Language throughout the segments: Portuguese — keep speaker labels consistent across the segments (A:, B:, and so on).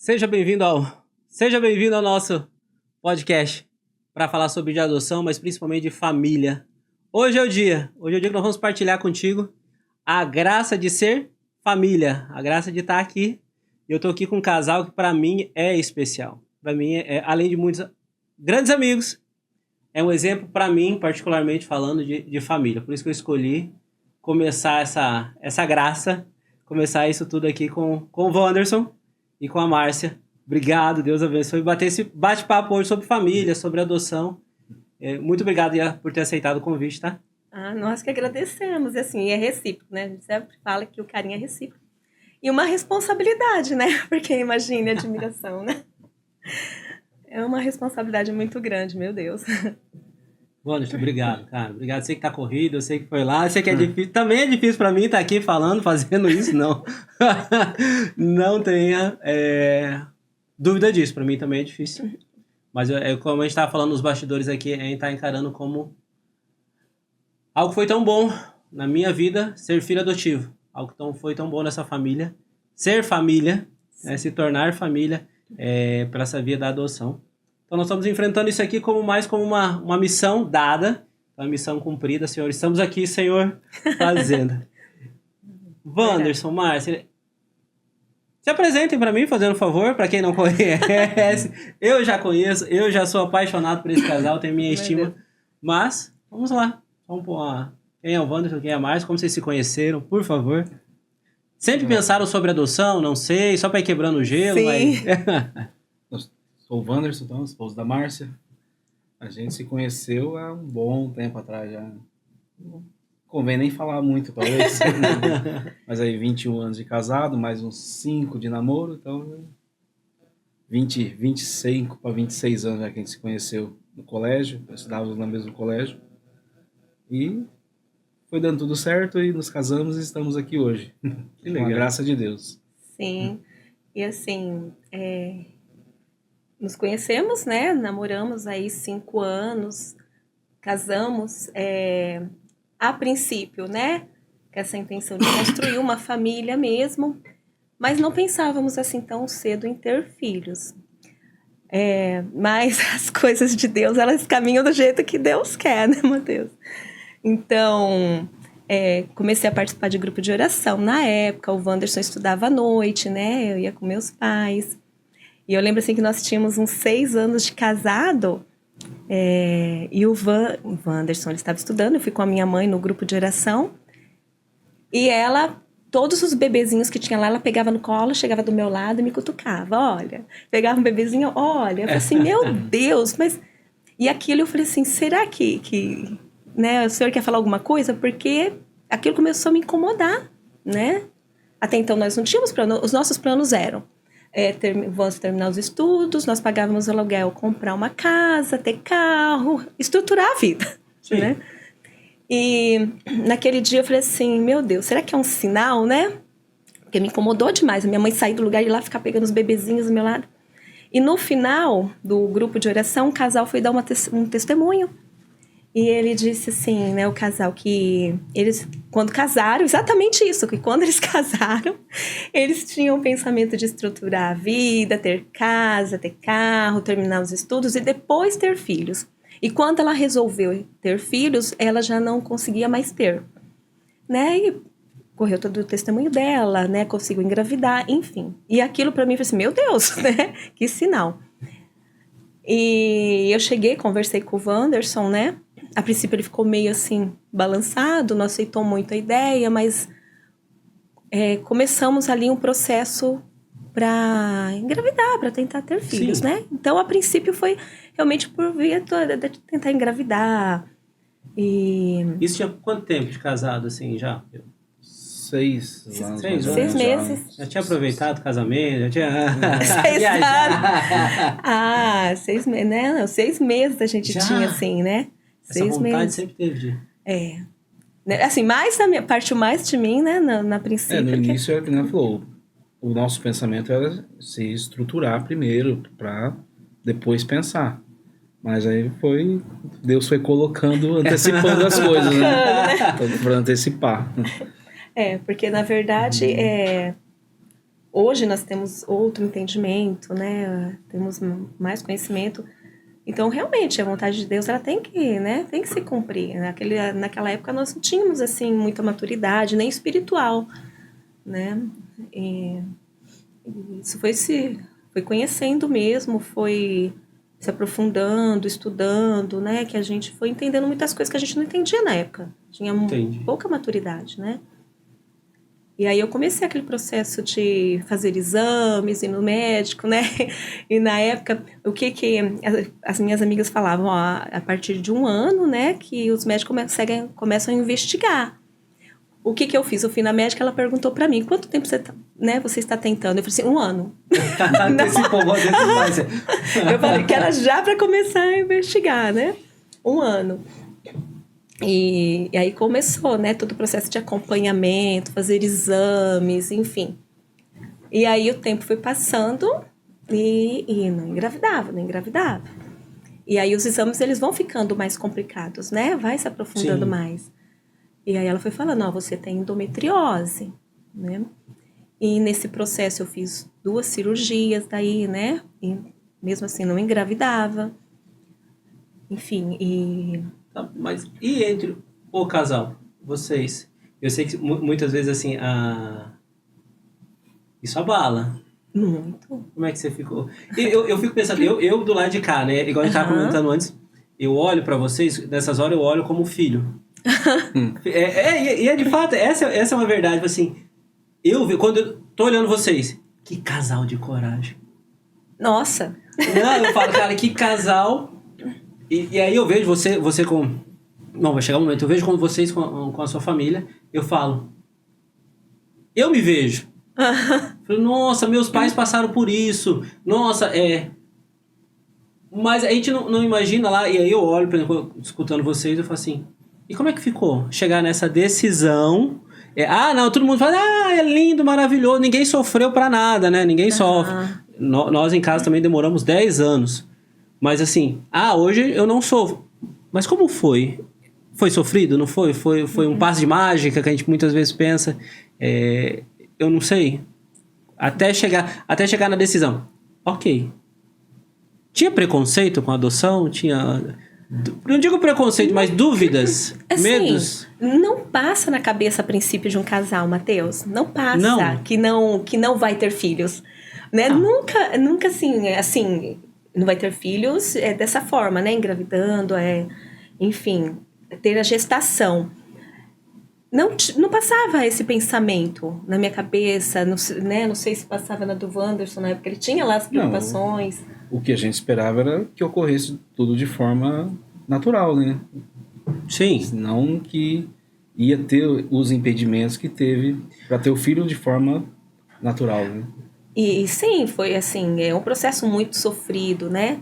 A: Seja bem-vindo ao nosso podcast para falar sobre de adoção, mas principalmente de família. Hoje é o dia que nós vamos partilhar contigo a graça de ser família, a graça de estar aqui. Eu estou aqui com um casal que para mim é especial. Para mim, além de muitos grandes amigos, é um exemplo para mim, particularmente falando de família. Por isso que eu escolhi começar essa graça, começar isso tudo aqui com o Wanderson e com a Márcia. Obrigado, Deus abençoe. Bater esse bate-papo hoje sobre família, sobre adoção. Muito obrigado, Ia, por ter aceitado o convite, tá?
B: Nós que agradecemos. E assim, é recíproco, né? A gente sempre fala que o carinho é recíproco. E uma responsabilidade, né? Porque imagine a admiração, né? É uma responsabilidade muito grande, meu Deus.
A: Wanderson, obrigado, cara. Obrigado. Sei que tá corrido, eu sei que foi lá, eu sei que é difícil. Também é difícil pra mim estar aqui falando, fazendo isso, não. Não tenha dúvida disso. Pra mim também é difícil. Mas como a gente tava falando nos bastidores aqui, a gente tá encarando como algo que foi tão bom na minha vida, ser filho adotivo. Algo que foi tão bom nessa família. Ser família, se tornar família para essa via da adoção. Então nós estamos enfrentando isso aqui como uma missão dada, uma missão cumprida, Senhor. Estamos aqui, Senhor, fazendo. Wanderson, Márcia, se apresentem para mim, fazendo um favor, para quem não conhece. Eu já conheço, eu já sou apaixonado por esse casal, tenho minha estima. Mas, vamos lá. Vamos pôr quem é o Wanderson, quem é a Márcia, como vocês se conheceram, por favor. Sempre pensaram sobre adoção? Não sei, só para ir quebrando o gelo.
B: Sim.
C: Sou o Wanderson, então, esposo da Márcia. A gente se conheceu há um bom tempo atrás já. Não convém nem falar muito, talvez. Mas aí 21 anos de casado, mais uns 5 de namoro, então 25 para 26 anos já que a gente se conheceu no colégio, estudávamos no mesmo colégio. E foi dando tudo certo e nos casamos e estamos aqui hoje. Que legal. Com a graça de Deus.
B: Sim, e assim, nos conhecemos, né? Namoramos aí 5 anos, casamos a princípio, né? Com essa intenção de construir uma família mesmo, mas não pensávamos assim tão cedo em ter filhos. Mas as coisas de Deus, elas caminham do jeito que Deus quer, né, Mateus? Então, comecei a participar de grupo de oração. Na época, o Wanderson estudava à noite, né? Eu ia com meus pais. E eu lembro assim que nós tínhamos uns 6 anos de casado, e o Wanderson, ele estava estudando, eu fui com a minha mãe no grupo de oração, e ela, todos os bebezinhos que tinha lá, ela pegava no colo, chegava do meu lado e me cutucava, olha, pegava um bebezinho, olha, eu falei assim, meu Deus, mas... E aquilo eu falei assim, será que né, o senhor quer falar alguma coisa? Porque aquilo começou a me incomodar, né? Até então nós não tínhamos plano, os nossos planos eram vamos terminar os estudos, nós pagávamos aluguel, comprar uma casa, ter carro, estruturar a vida, né? E naquele dia eu falei assim, meu Deus, será que é um sinal, né? Porque me incomodou demais, a minha mãe sair do lugar e ir lá ficar pegando os bebezinhos do meu lado. E no final do grupo de oração, o casal foi dar um testemunho. E ele disse assim, né, o casal, que eles, quando casaram, exatamente isso, que quando eles casaram, eles tinham o pensamento de estruturar a vida, ter casa, ter carro, terminar os estudos e depois ter filhos. E quando ela resolveu ter filhos, ela já não conseguia mais ter, né, e correu todo o testemunho dela, né, conseguiu engravidar, enfim. E aquilo para mim foi assim, meu Deus, né, que sinal. E eu cheguei, conversei com o Wanderson, né, a princípio ele ficou meio assim, balançado, não aceitou muito a ideia, mas começamos ali um processo para engravidar, para tentar ter filhos, né? Então, a princípio foi realmente por via de tentar engravidar.
A: Isso tinha quanto tempo de casado, assim, já?
C: 6 anos.
B: 6 meses.
A: Já tinha aproveitado o casamento, já tinha...
B: 6 anos. 6 meses, né? Não, 6 meses a gente tinha, assim, né?
A: Essa
B: 6
A: vontade
B: meses.
A: sempre teve de...
B: Assim, mais da minha, partiu mais de mim, né? Na princípio.
C: No início, é o que ela falou, o nosso pensamento era se estruturar primeiro, para depois pensar. Mas aí Deus foi colocando, antecipando as coisas, né? Para antecipar.
B: Porque na verdade, Hoje nós temos outro entendimento, né? Temos mais conhecimento. Então, realmente, a vontade de Deus, ela tem que, né? Tem que se cumprir. Naquela época, nós não tínhamos, assim, muita maturidade, nem espiritual, né? E isso foi conhecendo mesmo, foi se aprofundando, estudando, né? Que a gente foi entendendo muitas coisas que a gente não entendia na época. Tinha pouca maturidade, né? E aí eu comecei aquele processo de fazer exames, ir no médico, né? E na época, o que as minhas amigas falavam? Ó, a partir de 1 ano, né? Que os médicos começam a investigar. O que eu fiz? Eu fui na médica, ela perguntou pra mim, quanto tempo você está tentando? Eu falei assim, 1 ano. Eu falei que era já pra começar a investigar, né? 1 ano. E aí começou, né, todo o processo de acompanhamento, fazer exames, enfim. E aí o tempo foi passando e não engravidava. E aí os exames, eles vão ficando mais complicados, né? Vai se aprofundando mais. E aí ela foi falando, ó, você tem endometriose, né? E nesse processo eu fiz 2 cirurgias daí, né? E mesmo assim não engravidava. Enfim,
A: Mas e entre o casal, vocês? Eu sei que muitas vezes, assim, isso abala.
B: Muito.
A: Como é que você ficou? Eu fico pensando, eu do lado de cá, né? Igual a gente estava comentando antes, eu olho para vocês, nessas horas eu olho como filho. E é de fato, essa é uma verdade, assim, quando eu tô olhando vocês, que casal de coragem.
B: Nossa!
A: Não, eu falo, cara, que casal. E aí eu vejo você com... Não, vai chegar um momento, eu vejo com vocês, com a sua família, eu falo, eu me vejo. Falo, nossa, meus pais passaram por isso. Nossa, Mas a gente não imagina lá, e aí eu olho, por exemplo, escutando vocês, eu falo assim, e como é que ficou? Chegar nessa decisão... não, todo mundo fala, é lindo, maravilhoso, ninguém sofreu pra nada, né? Ninguém sofre. Nós em casa também demoramos 10 anos. Mas assim, hoje eu não sofro. Mas como foi? Foi sofrido, não foi? Foi um passe de mágica que a gente muitas vezes pensa. Eu não sei. Até chegar na decisão. Ok. Tinha preconceito com a adoção? Tinha... Não digo preconceito, mas dúvidas,
B: assim,
A: medos.
B: Não passa na cabeça a princípio de um casal, Matheus. Não passa que não vai ter filhos, né? Nunca assim, não vai ter filhos dessa forma, né? Engravidando, enfim, ter a gestação. Não passava esse pensamento na minha cabeça, não sei se passava na do Wanderson, na época ele tinha lá as preocupações.
C: O que a gente esperava era que ocorresse tudo de forma natural, né?
A: Sim.
C: Não que ia ter os impedimentos que teve para ter o filho de forma natural, né?
B: E sim, foi assim, um processo muito sofrido, né?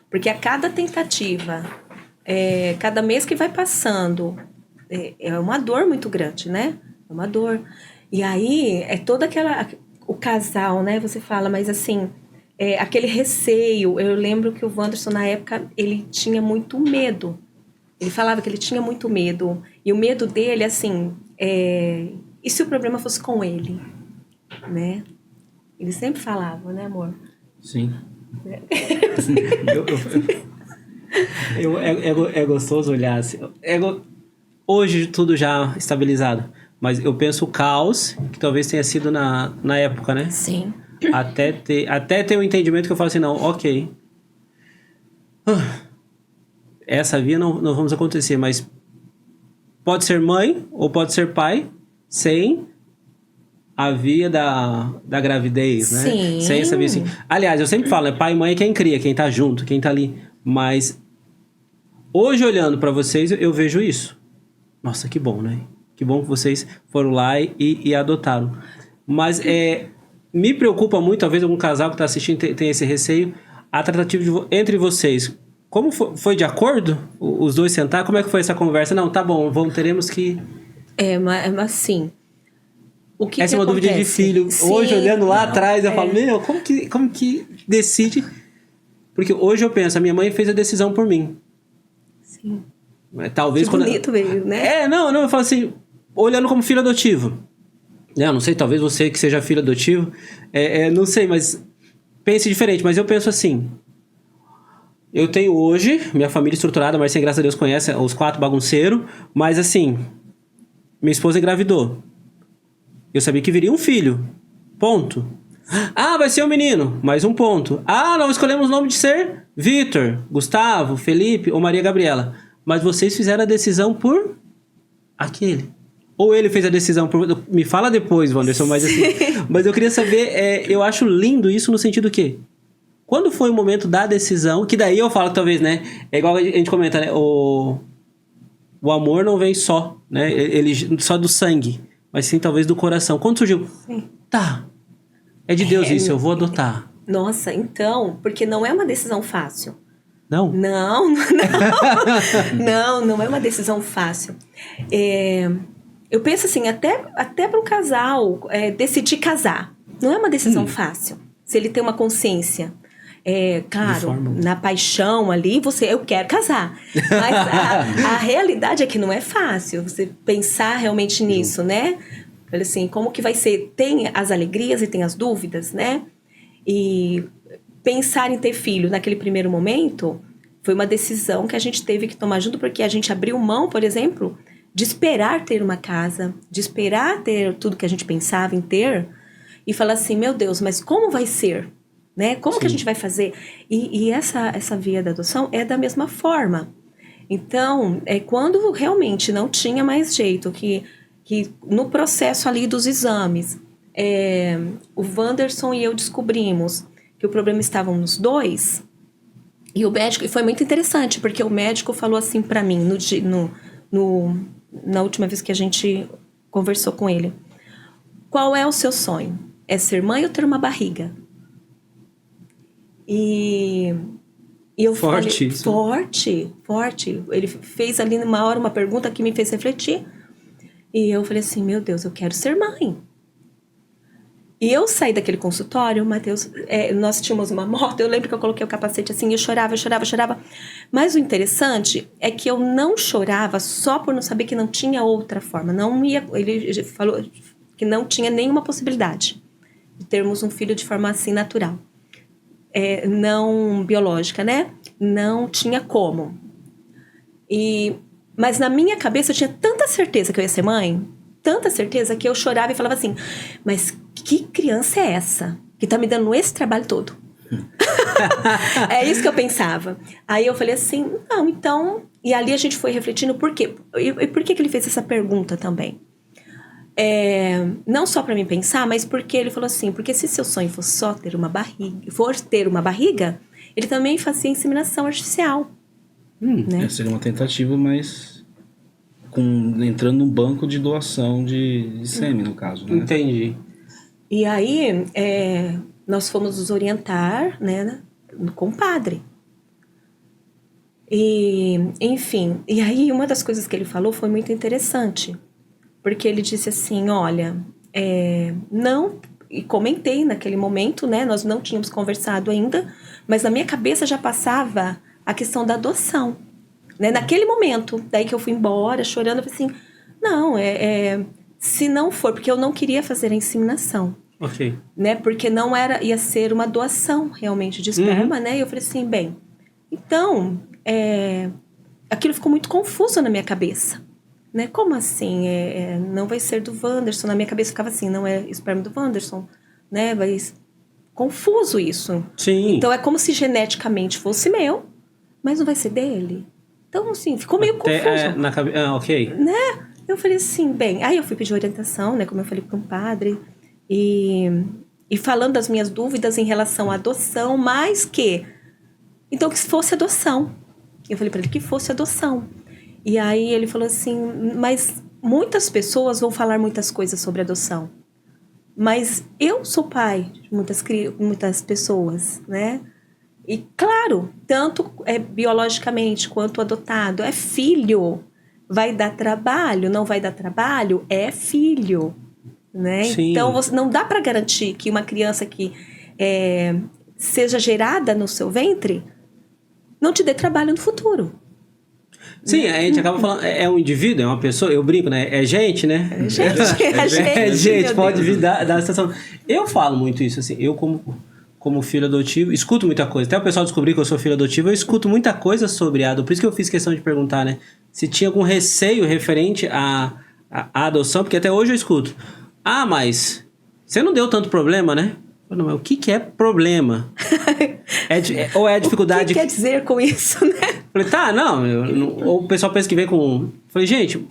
B: Porque a cada tentativa, cada mês que vai passando, é uma dor muito grande, né? É uma dor. E aí, toda o casal, né? Você fala, mas assim... aquele receio, eu lembro que o Wanderson na época, ele tinha muito medo, ele falava que ele tinha muito medo, e o medo dele, assim, e se o problema fosse com ele, né? Ele sempre falava, né, amor?
A: Sim. É gostoso olhar assim, hoje tudo já estabilizado, mas eu penso o caos, que talvez tenha sido na época, né?
B: Sim.
A: Até ter um entendimento que eu falo assim, não, ok. Essa via não vamos acontecer, mas pode ser mãe ou pode ser pai sem a via da gravidez, né?
B: Sim.
A: Sem essa via assim. Aliás, eu sempre falo, né? Pai e mãe é quem cria, quem tá junto, quem tá ali. Mas hoje, olhando pra vocês, eu vejo isso. Nossa, que bom, né? Que bom que vocês foram lá e adotaram. Mas me preocupa muito, talvez algum casal que está assistindo tenha esse receio, a tratativa entre vocês. Como foi de acordo? Os dois sentar? Como é que foi essa conversa? Não, tá bom, teremos que...
B: Mas assim...
A: Essa é uma dúvida de filho. Sim, hoje, olhando lá atrás, eu falo, como que decide? Porque hoje eu penso, a minha mãe fez a decisão por mim.
B: Sim.
A: Talvez
B: que bonito mesmo, né?
A: Eu falo assim, olhando como filho adotivo. Não sei, talvez você que seja filho adotivo, não sei, mas pense diferente. Mas eu penso assim, eu tenho hoje minha família estruturada, mas sem graças a Deus conhece os 4 bagunceiros, mas assim, minha esposa engravidou. Eu sabia que viria um filho, ponto. Ah, vai ser um menino, mais um ponto. Ah, nós escolhemos o nome de ser Vitor, Gustavo, Felipe ou Maria Gabriela. Mas vocês fizeram a decisão por aquele. Ou ele fez a decisão por... Me fala depois, Wanderson, mas assim... Mas eu queria saber, eu acho lindo isso no sentido que... Quando foi o momento da decisão, que daí eu falo que talvez, né? É igual a gente comenta, né? O amor não vem só, né? Ele só do sangue, mas sim talvez do coração. Quando surgiu?
B: Sim.
A: Tá, é de Deus isso, eu vou adotar.
B: Nossa, então, porque não é uma decisão fácil.
A: Não?
B: Não é uma decisão fácil. Eu penso assim, até para um casal decidir casar, não é uma decisão fácil. Se ele tem uma consciência, claro, na paixão ali, eu quero casar. Mas a realidade é que não é fácil você pensar realmente nisso, né? Assim, como que vai ser? Tem as alegrias e tem as dúvidas, né? E pensar em ter filho naquele primeiro momento foi uma decisão que a gente teve que tomar junto, porque a gente abriu mão, por exemplo, de esperar ter uma casa, de esperar ter tudo que a gente pensava em ter, e falar assim, meu Deus, mas como vai ser? Né? Como que a gente vai fazer? E essa via da adoção é da mesma forma. Então, quando realmente não tinha mais jeito, que no processo ali dos exames, o Wanderson e eu descobrimos que o problema estava nos dois, e o médico, e foi muito interessante, porque o médico falou assim para mim, na última vez que a gente conversou com ele, qual é o seu sonho? É ser mãe ou ter uma barriga? E eu
A: forte,
B: falei, forte. Ele fez ali numa hora uma pergunta que me fez refletir. E eu falei assim, meu Deus, eu quero ser mãe. E eu saí daquele consultório, Matheus, nós tínhamos uma moto, eu lembro que eu coloquei o capacete assim, eu chorava. Mas o interessante é que eu não chorava só por não saber que não tinha outra forma. Ele falou que não tinha nenhuma possibilidade de termos um filho de forma assim natural. Não biológica, né? Não tinha como. Mas na minha cabeça eu tinha tanta certeza que eu ia ser mãe, tanta certeza que eu chorava e falava assim, mas que criança é essa que tá me dando esse trabalho todo? É isso que eu pensava. Aí eu falei assim, não, então... E ali a gente foi refletindo por quê. E por que ele fez essa pergunta também? Não só para mim pensar, mas porque ele falou assim, porque se seu sonho for só ter uma barriga, ele também fazia inseminação artificial. Né?
C: Seria uma tentativa, mas entrando num banco de doação de sêmen, no caso, né?
A: Entendi.
B: E aí, nós fomos nos orientar, né, com o padre. E, enfim, e aí uma das coisas que ele falou foi muito interessante. Porque ele disse assim, olha, não... E comentei naquele momento, né, nós não tínhamos conversado ainda, mas na minha cabeça já passava a questão da adoção. Né? Naquele momento, daí que eu fui embora, chorando, eu falei assim, não, se não for, porque eu não queria fazer a inseminação.
A: Ok.
B: Né? Porque não ia ser uma doação realmente de esperma, né? E eu falei assim, bem, então, aquilo ficou muito confuso na minha cabeça. Né? Como assim? Não vai ser do Wanderson. Na minha cabeça ficava assim, não é esperma do Wanderson. Né? Confuso isso.
A: Sim.
B: Então, é como se geneticamente fosse meu, mas não vai ser dele. Então, assim, ficou meio confuso.
A: Ok.
B: Né? Eu falei assim, bem... Aí eu fui pedir orientação, né? Como eu falei para um padre. E falando das minhas dúvidas em relação à adoção, mas que... Então, que fosse adoção. Eu falei para ele que fosse adoção. E aí ele falou assim, mas muitas pessoas vão falar muitas coisas sobre adoção. Mas eu sou pai de muitas pessoas, né? E claro, tanto biologicamente quanto adotado, é filho. Vai dar trabalho, não vai dar trabalho, é filho. Né? Então, não dá para garantir que uma criança que seja gerada no seu ventre não te dê trabalho no futuro.
A: Sim, a gente acaba falando, é um indivíduo, é uma pessoa, eu brinco, né? É gente, né?
B: É gente,
A: É gente,
B: meu
A: pode
B: Deus.
A: vir da situação. Eu falo muito isso, assim, eu como filho adotivo, escuto muita coisa. Até o pessoal descobrir que eu sou filho adotivo, eu escuto muita coisa sobre a adoção. Por isso que eu fiz questão de perguntar, né? Se tinha algum receio referente à adoção, porque até hoje eu escuto. Ah, mas você não deu tanto problema, né? Eu, não, mas o que é problema? Ou é a dificuldade...
B: O que quer dizer com isso, né?
A: Falei, tá, ou o pessoal pensa que vem com... Falei, gente,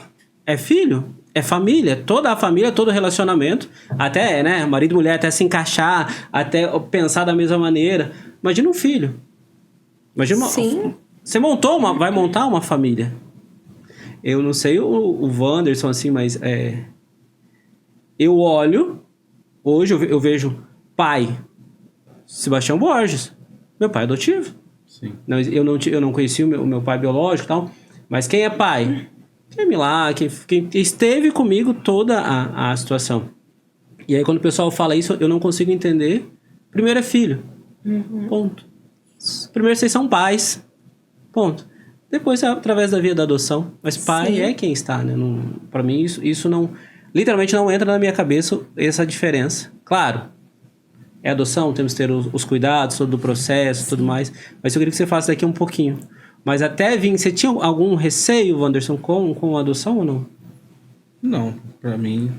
A: é filho, é família, toda a família, todo relacionamento, até, né, marido e mulher, até se encaixar, até pensar da mesma maneira. Imagina um filho. Imagina
B: Sim.
A: Você vai montar uma família. Eu não sei o Wanderson, assim, mas eu olho, hoje eu vejo pai, Sebastião Borges, meu pai adotivo.
C: Sim.
A: Eu não conheci o meu pai biológico e tal, mas quem é pai? Quem me lá, quem esteve comigo toda a situação. E aí quando o pessoal fala isso, eu não consigo entender. Primeiro é filho. Ponto. Primeiro vocês são pais. Ponto. Depois é através da via da adoção. Mas pai
B: Sim.
A: é quem está, né? Pra mim isso não... Literalmente não entra na minha cabeça essa diferença. Claro, é adoção, temos que ter os cuidados, todo o processo, tudo mais. Mas eu queria que você falasse daqui um pouquinho. Mas até vir, você tinha algum receio, Wanderson, com a adoção ou não?
C: Não, pra mim...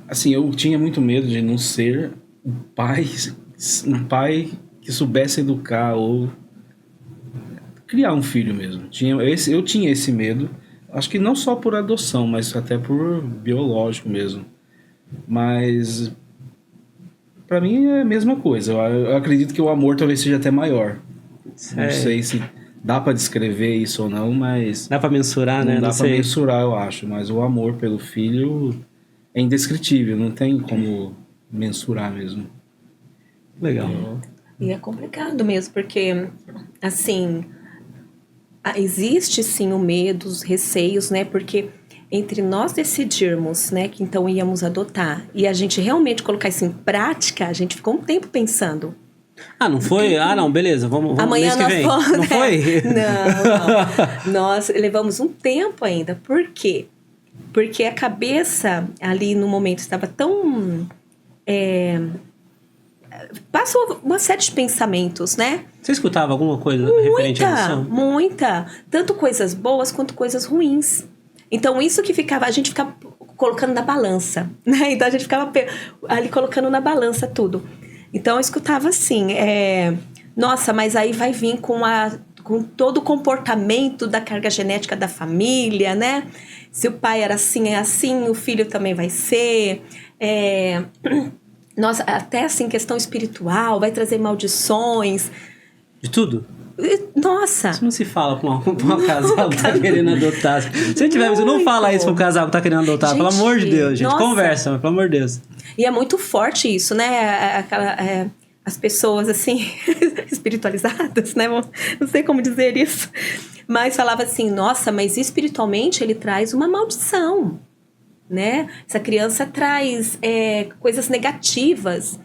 C: Assim, eu tinha muito medo de não ser um pai que soubesse educar ou criar um filho mesmo. Eu tinha esse medo, acho que não só por adoção, mas até por biológico mesmo. Mas pra mim é a mesma coisa. Eu acredito que o amor talvez seja até maior. Não sei se dá pra descrever isso ou não, mas...
A: Dá pra mensurar, né?
C: Não dá
A: Não
C: pra
A: sei.
C: mensurar, eu acho. Mas o amor pelo filho é indescritível. Não tem como mensurar mesmo.
A: Legal.
B: E é complicado mesmo, porque, assim, existe sim o medo, os receios, né? Porque entre nós decidirmos, né, que então íamos adotar e a gente realmente colocar isso em prática, a gente ficou um tempo pensando.
A: Ah, não foi? Ah, não, beleza, vamos
B: Amanhã
A: mês que
B: nós
A: vem.
B: vamos,
A: Não
B: né?
A: foi?
B: Não. Nós levamos um tempo ainda. Por quê? Porque a cabeça ali no momento estava tão... passou uma série de pensamentos, né?
A: Você escutava alguma coisa referente à adoção?
B: Muita. Tanto coisas boas quanto coisas ruins. Então, isso que a gente ficava colocando na balança, né? Então, a gente ficava ali colocando na balança tudo. Então, eu escutava assim, nossa, mas aí vai vir com todo o comportamento da carga genética da família, né? Se o pai era assim, é assim, o filho também vai ser. Nossa, até assim, questão espiritual, vai trazer maldições.
A: De tudo?
B: Nossa!
A: Isso não se fala pra um casal que tá querendo adotar. Se tiver, não fala isso pra um casal que tá querendo adotar.
B: Gente,
A: pelo amor de Deus, gente.
B: nossa.
A: Conversa, mas pelo amor de Deus.
B: E é muito forte isso, né? As pessoas, assim, espiritualizadas, né? Não sei como dizer isso. Mas falava assim, nossa, mas espiritualmente ele traz uma maldição, né? Essa criança traz coisas negativas.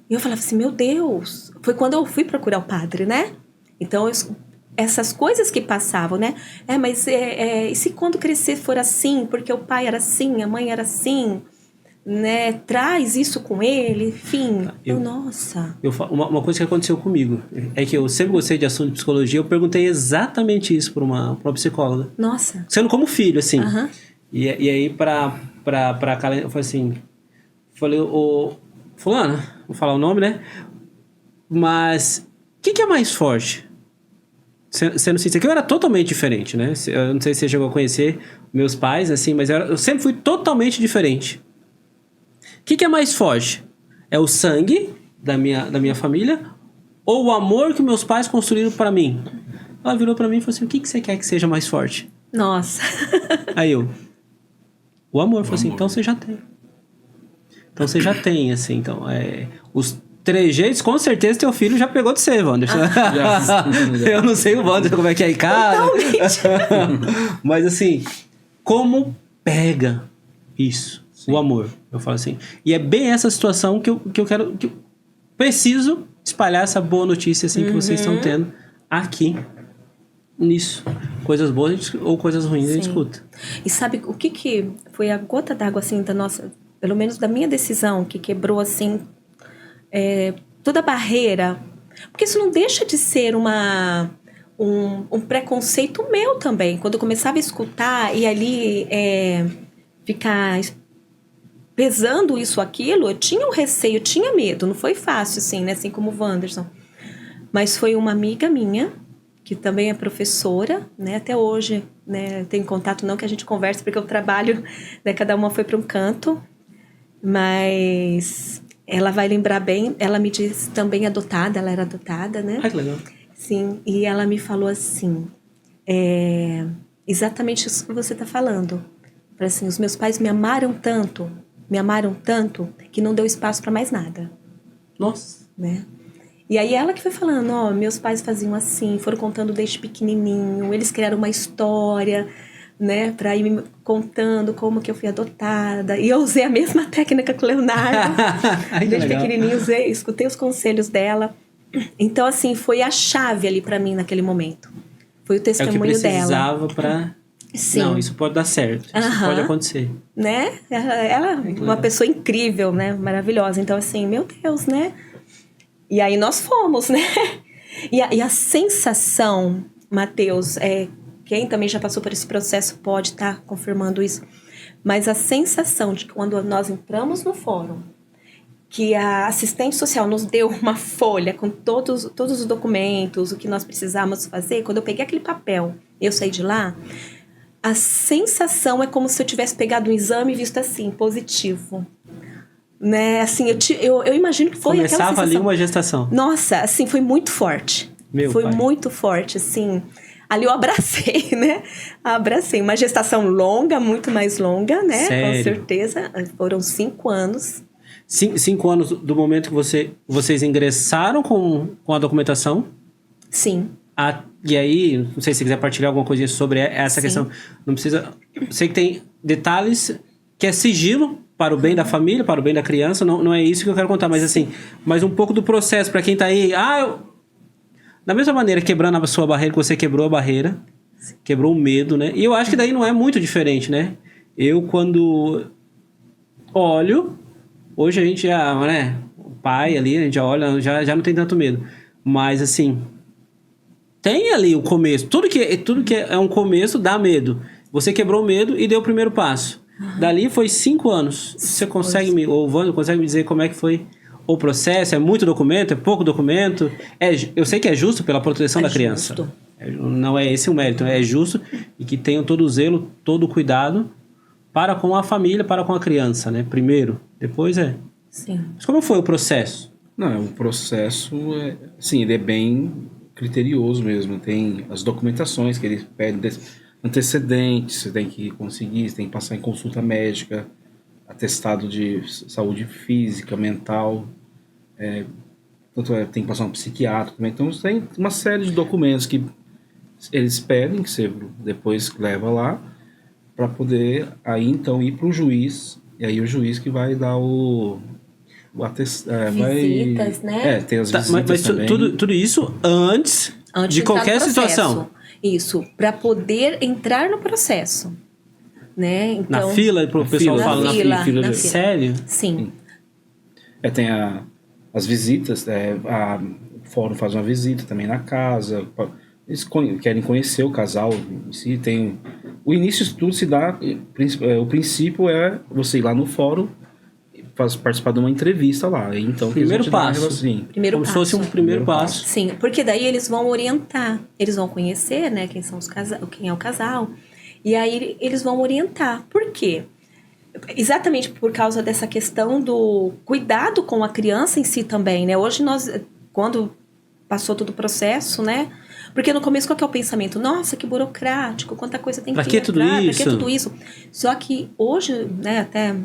B: E eu falava assim, meu Deus. Foi quando eu fui procurar o padre, né? Então, essas coisas que passavam, né? Mas e se quando crescer for assim? Porque o pai era assim, a mãe era assim, né? Traz isso com ele, enfim. Nossa.
A: Uma coisa que aconteceu comigo é que eu sempre gostei de assunto de psicologia. Eu perguntei exatamente isso pra uma psicóloga.
B: Nossa.
A: Sendo como filho, assim.
B: Aham.
A: E aí, pra eu falei assim... Falei, ô... Fulana, vou falar o nome, né? Mas... O que é mais forte? Sendo sincero, que eu era totalmente diferente, né? Eu não sei se você chegou a conhecer meus pais, assim, mas eu sempre fui totalmente diferente. O que é mais forte? É o sangue da minha família ou o amor que meus pais construíram pra mim? Ela virou pra mim e falou assim, o que você quer que seja mais forte?
B: Nossa.
A: Aí eu... O amor. Falou assim, então você já tem. Então você já tem, assim, então... os trejeitos, com certeza teu filho já pegou de você, Wanderson. Eu não sei o Wanderson como é que é em casa. Mas assim, como pega isso? Sim. O amor, eu falo assim. E é bem essa situação que eu quero... Que eu preciso espalhar essa boa notícia assim, que vocês estão tendo aqui nisso. Coisas boas ou coisas ruins a gente
B: Sim.
A: escuta.
B: E sabe o que foi a gota d'água, assim, da nossa... Pelo menos da minha decisão, que quebrou, assim, toda a barreira? Porque isso não deixa de ser um preconceito meu também. Quando eu começava a escutar e ali ficar pesando isso, aquilo, eu tinha um receio, eu tinha medo. Não foi fácil, assim, né? Assim como o Wanderson. Mas foi uma amiga minha, que também é professora, né? Até hoje, né? Tem contato, não que a gente converse, porque eu trabalho, né? Cada uma foi para um canto. Mas ela vai lembrar bem, ela me disse também adotada, ela era adotada, né?
A: Ai, que legal.
B: Sim, e ela me falou assim, exatamente isso que você está falando. Falei assim, os meus pais me amaram tanto, que não deu espaço para mais nada,
A: Nossa.
B: né? E aí ela que foi falando, ó, meus pais faziam assim, foram contando desde pequenininho, eles criaram uma história, né, para ir me contando como que eu fui adotada. E eu usei a mesma técnica que o Leonardo.
A: Ai, que
B: Desde
A: legal.
B: pequenininho escutei os conselhos dela. Então, assim, foi a chave ali para mim naquele momento. Foi o
A: É o que
B: testemunho dela.
A: precisava pra...
B: Sim.
A: Não, isso pode dar certo. Isso
B: Aham.
A: pode acontecer.
B: Né? Ela é uma
A: legal.
B: pessoa incrível, né? Maravilhosa. Então, assim, meu Deus, né? E aí nós fomos, né? E a sensação, Matheus, quem também já passou por esse processo pode estar confirmando isso, mas a sensação de que quando nós entramos no fórum, que a assistente social nos deu uma folha com todos os documentos, o que nós precisávamos fazer, quando eu peguei aquele papel e eu saí de lá, a sensação é como se eu tivesse pegado um exame e visto assim, positivo. Né? Assim, eu imagino que foi aquela sensação.
A: Começava ali uma gestação.
B: Nossa, assim, foi muito forte. Foi
A: pai.
B: muito forte, assim. Ali eu abracei, né? Abracei. Uma gestação longa, muito mais longa, né?
A: Sério?
B: Com certeza. Foram 5 anos.
A: 5 anos do momento que vocês ingressaram com a documentação.
B: Sim.
A: E aí, não sei se você quiser partilhar alguma coisinha sobre essa
B: Sim.
A: questão. Não precisa... Sei que tem detalhes que é sigilo para o bem da família, para o bem da criança. Não é isso que eu quero contar, mas assim... Mas um pouco do processo, para quem tá aí... Da mesma maneira, quebrando a sua barreira, que você quebrou a barreira, quebrou o medo, né? E eu acho que daí não é muito diferente, né? Eu, quando olho... Hoje a gente já, né? O pai ali, a gente já olha, já não tem tanto medo. Mas, assim... Tem ali o começo. Tudo que é um começo dá medo. Você quebrou o medo e deu o primeiro passo. Dali foi 5 anos. Você consegue ou o Wander consegue me dizer como é que foi o processo? É muito documento? É pouco documento? Eu sei que é justo pela proteção da criança.
B: Justo.
A: Não é esse o mérito. É justo e que tenham todo o zelo, todo o cuidado para com a família, para com a criança, né? Primeiro. Depois
B: Sim.
A: Mas como foi o processo?
C: Não, o processo, sim, ele é bem criterioso mesmo. Tem as documentações que eles pedem antecedentes, você tem que conseguir, você tem que passar em consulta médica, atestado de saúde física, mental, tem que passar um psiquiatra também. Então tem uma série de documentos que eles pedem, que você depois leva lá, para poder aí então ir para o juiz, e aí o juiz que vai dar
B: visitas, né?
C: Tem as visitas
A: Mas
C: também.
A: tudo isso antes de
B: entrar
A: qualquer
B: no processo.
A: situação.
B: Isso, para poder entrar no processo, né? Então,
A: Na fila, o pessoal
C: fila,
A: fala
B: na fila.
A: fila. Sério?
B: Sim.
C: Tem as visitas, o fórum faz uma visita também na casa, eles querem conhecer o casal em si. O início de tudo se dá, o princípio é você ir lá no fórum, participar de uma entrevista lá. Então,
A: Primeiro passo.
C: Assim.
B: Primeiro
A: Como
B: passo.
A: se fosse um primeiro passo.
B: Sim, porque daí eles vão orientar, eles vão conhecer, né, quem é o casal, e aí eles vão orientar. Por quê? Exatamente por causa dessa questão do cuidado com a criança em si também, né? Hoje quando passou todo o processo, né? Porque no começo qual que é o pensamento? Nossa, que burocrático, quanta coisa tem
A: Pra
B: que
A: que tudo
B: entrar,
A: isso?
B: pra que tudo isso? Só que hoje, né, até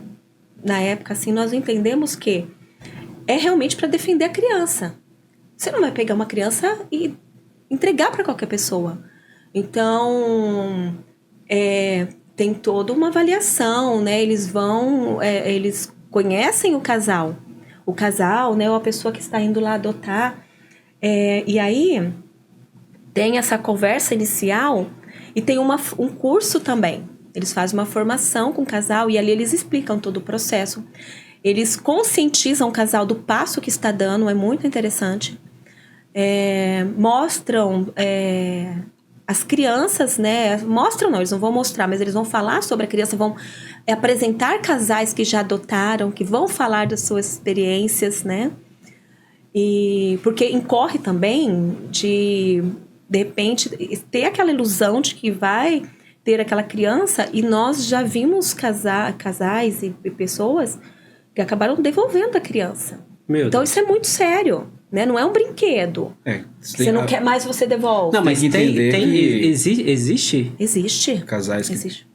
B: na época, assim, nós entendemos que é realmente para defender a criança. Você não vai pegar uma criança e entregar para qualquer pessoa. Então, tem toda uma avaliação, né? Eles conhecem o casal, né? Ou a pessoa que está indo lá adotar. E aí, tem essa conversa inicial E tem um curso também. Eles fazem uma formação com o casal e ali eles explicam todo o processo. Eles conscientizam o casal do passo que está dando, é muito interessante. Mostram as crianças, né? Mostram não, eles não vão mostrar, mas eles vão falar sobre a criança, vão apresentar casais que já adotaram, que vão falar das suas experiências, né? E porque incorre também de repente, ter aquela ilusão de que vai ter aquela criança, e nós já vimos casais e pessoas que acabaram devolvendo a criança. Então isso é muito sério, né? Não é um brinquedo. Você não quer mais, você devolve.
A: Não, mas existe?
B: Existe.
C: Casais que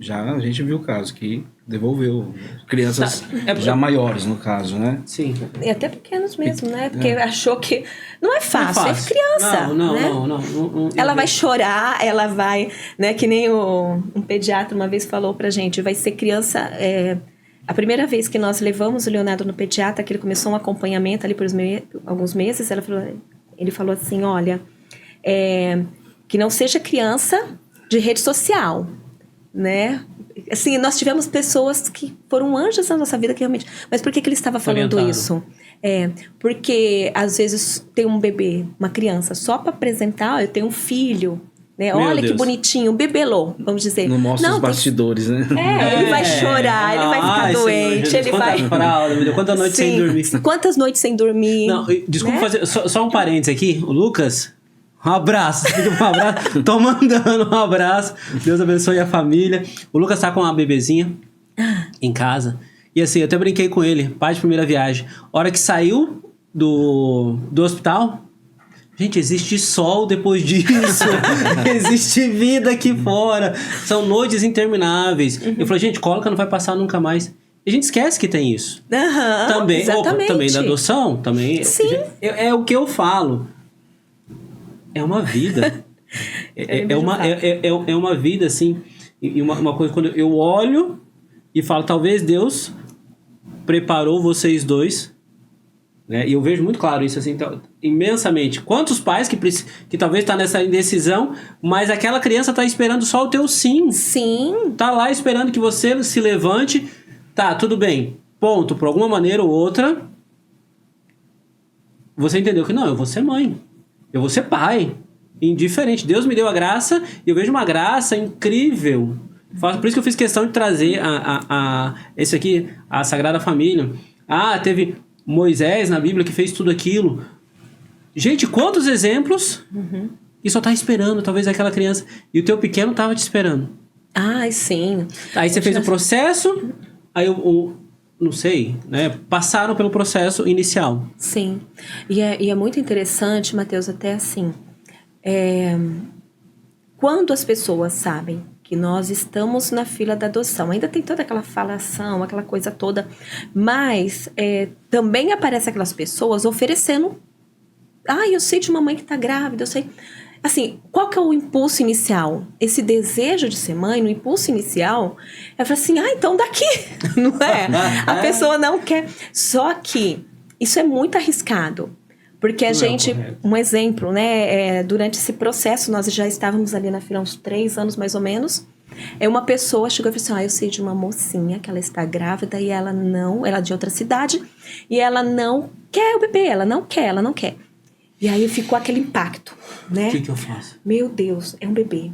C: a gente viu casos que devolveu crianças já maiores, no caso, né?
A: Sim.
B: E até pequenos mesmo, né? Porque achou que não é fácil, é criança. Não. Ela vai chorar, ela vai, né? Que nem um pediatra uma vez falou pra gente, vai ser criança. A primeira vez que nós levamos o Leonardo no pediatra, que ele começou um acompanhamento ali por alguns meses, ele falou assim, olha, que não seja criança de rede social, né? Assim, nós tivemos pessoas que foram anjos na nossa vida, que realmente... Mas por que ele estava falando isso? Porque às vezes tem um bebê, uma criança, só para apresentar, eu tenho um filho... Né? Olha Deus. Que bonitinho, um bebelô, vamos dizer.
C: Não mostra os bastidores, né?
B: Ele vai chorar, ele vai ficar doente,
A: Senhor,
B: ele vai...
A: Quantas noites sem dormir?
B: Quantas noites sem dormir?
A: Não, desculpa fazer... Só um parênteses aqui. O Lucas, um abraço. Tô mandando um abraço. Deus abençoe a família. O Lucas tá com uma bebezinha em casa. E assim, eu até brinquei com ele, pai de primeira viagem. Hora que saiu do hospital... Gente, existe sol depois disso. Existe vida aqui fora. São noites intermináveis. Eu falei, gente, cólica não vai passar nunca mais. E a gente esquece que tem isso. Também,
B: exatamente.
A: Também da adoção. Também,
B: sim.
A: É o que eu falo. É uma vida. É uma vida, assim. E uma coisa, quando eu olho e falo, talvez Deus preparou vocês dois... Né? E eu vejo muito claro isso, assim, então, imensamente. Quantos pais que talvez tá nessa indecisão, mas aquela criança tá esperando só o teu sim.
B: Sim.
A: Tá lá esperando que você se levante. Tá, tudo bem. Ponto. Por alguma maneira ou outra, você entendeu que não, eu vou ser mãe. Eu vou ser pai. Indiferente. Deus me deu a graça e eu vejo uma graça incrível. Por isso que eu fiz questão de trazer esse aqui, a Sagrada Família. Teve... Moisés na Bíblia que fez tudo aquilo. Gente, quantos exemplos e só tá esperando, talvez aquela criança. E o teu pequeno tava te esperando.
B: Sim.
A: Aí você fez o processo, aí não sei, né? Passaram pelo processo inicial.
B: Sim. E é muito interessante, Mateus, até assim. Quando as pessoas sabem que nós estamos na fila da adoção. Ainda tem toda aquela falação, aquela coisa toda. Mas também aparecem aquelas pessoas oferecendo... eu sei de uma mãe que está grávida, eu sei... Assim, qual que é o impulso inicial? Esse desejo de ser mãe, no impulso inicial, ela fala assim, então daqui, não é? A pessoa não quer. Só que isso é muito arriscado. Porque a gente, um exemplo, né, durante esse processo, nós já estávamos ali na fila há uns 3 anos, mais ou menos, uma pessoa chegou e falou assim, eu sei de uma mocinha que ela está grávida e ela é de outra cidade, e ela não quer o bebê, ela não quer. E aí ficou aquele impacto, né?
A: O que eu faço?
B: Meu Deus, é um bebê.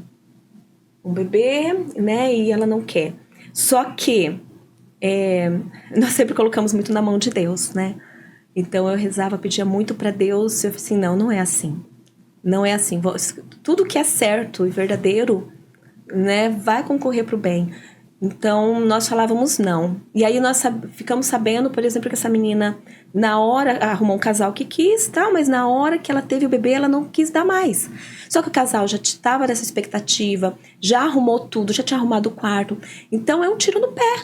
B: Um bebê, né, e ela não quer. Só que nós sempre colocamos muito na mão de Deus, né? Então eu rezava, pedia muito para Deus, eu falei assim, não é assim. Não é assim. Tudo que é certo e verdadeiro, né, vai concorrer para o bem. Então nós falávamos não. E aí nós ficamos sabendo, por exemplo, que essa menina, na hora, arrumou um casal que quis, mas na hora que ela teve o bebê, ela não quis dar mais. Só que o casal já estava nessa expectativa, já arrumou tudo, já tinha arrumado o quarto. Então é um tiro no pé.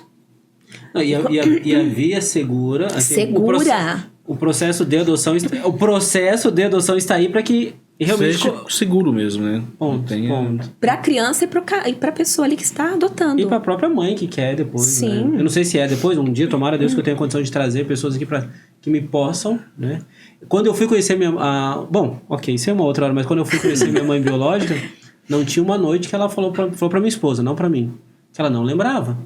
A: E a via segura... Assim,
B: segura.
A: O processo de adoção está aí para que realmente
C: seja seguro mesmo, né?
A: Ponto.
B: Para a criança e para a pessoa ali que está adotando.
A: E para a própria mãe que quer depois.
B: Sim.
A: Né? Eu não sei se depois, um dia, tomara Deus que eu tenha condição de trazer pessoas aqui que me possam, né? Quando eu fui conhecer isso é uma outra hora, mas quando eu fui conhecer minha mãe biológica, Não tinha uma noite que ela falou pra minha esposa, não pra mim. Que ela não lembrava.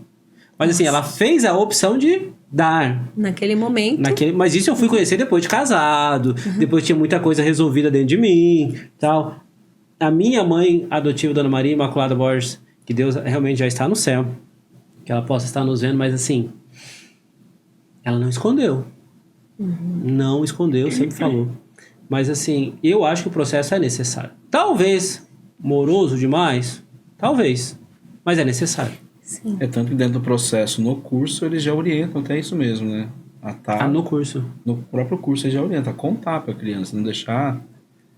A: Mas assim, ela fez a opção de dar.
B: Naquele momento.
A: Mas isso eu fui conhecer depois de casado. Depois tinha muita coisa resolvida dentro de mim. Tal. A minha mãe adotiva, Dona Maria Imaculada Borges, que Deus realmente já está no céu. Que ela possa estar nos vendo, mas assim... Ela não escondeu. Não escondeu, sempre falou. Mas assim, eu acho que o processo é necessário. Talvez moroso demais. Talvez. Mas é necessário.
B: Sim.
C: É tanto que dentro do processo, no curso, eles já orientam até isso mesmo, né?
A: No curso.
C: No próprio curso, eles já orientam a contar para a criança, não deixar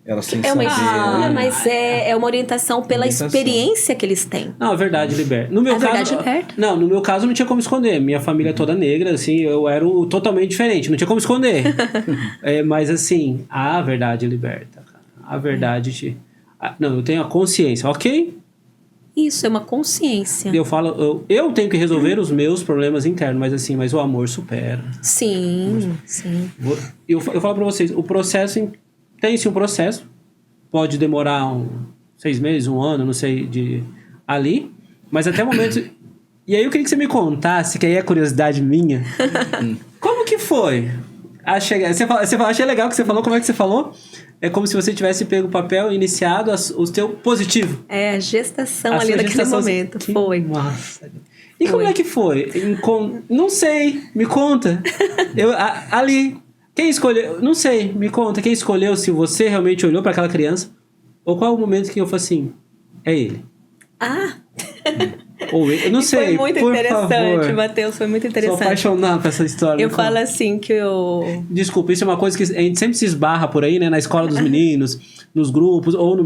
C: ela sem
B: É uma
C: saber.
B: escolha, mas é uma orientação pela experiência que eles têm.
A: Não, a verdade liberta. No meu caso,
B: verdade liberta.
A: Não, no meu caso não tinha como esconder. Minha família é toda negra, assim, eu era totalmente diferente, não tinha como esconder. Mas assim, a verdade liberta, cara. A verdade Não, eu tenho a consciência, ok?
B: Isso, é uma consciência.
A: Eu falo, eu tenho que resolver os meus problemas internos, mas o amor supera.
B: Sim, sim.
A: Eu falo pra vocês, o processo tem-se um processo, pode demorar 6 meses, 1 ano, não sei, ali, mas até o momento... E aí eu queria que você me contasse, que aí é curiosidade minha, como que foi? Achei legal que você falou, como é que você falou? É como se você tivesse pego o papel, iniciado o seu positivo.
B: É, a gestação ali naquele momento, foi.
A: Nossa. E como é que foi? Não sei, me conta. Ali, quem escolheu? Não sei, me conta. Quem escolheu, se você realmente olhou para aquela criança? Ou qual é o momento que eu falei assim, é ele? Ou eu não sei,
B: foi muito interessante, Matheus, foi muito interessante.
A: Sou apaixonado por essa história.
B: Eu falo assim que eu...
A: Desculpa, isso é uma coisa que a gente sempre se esbarra por aí, né? Na escola dos meninos, nos grupos, ou no...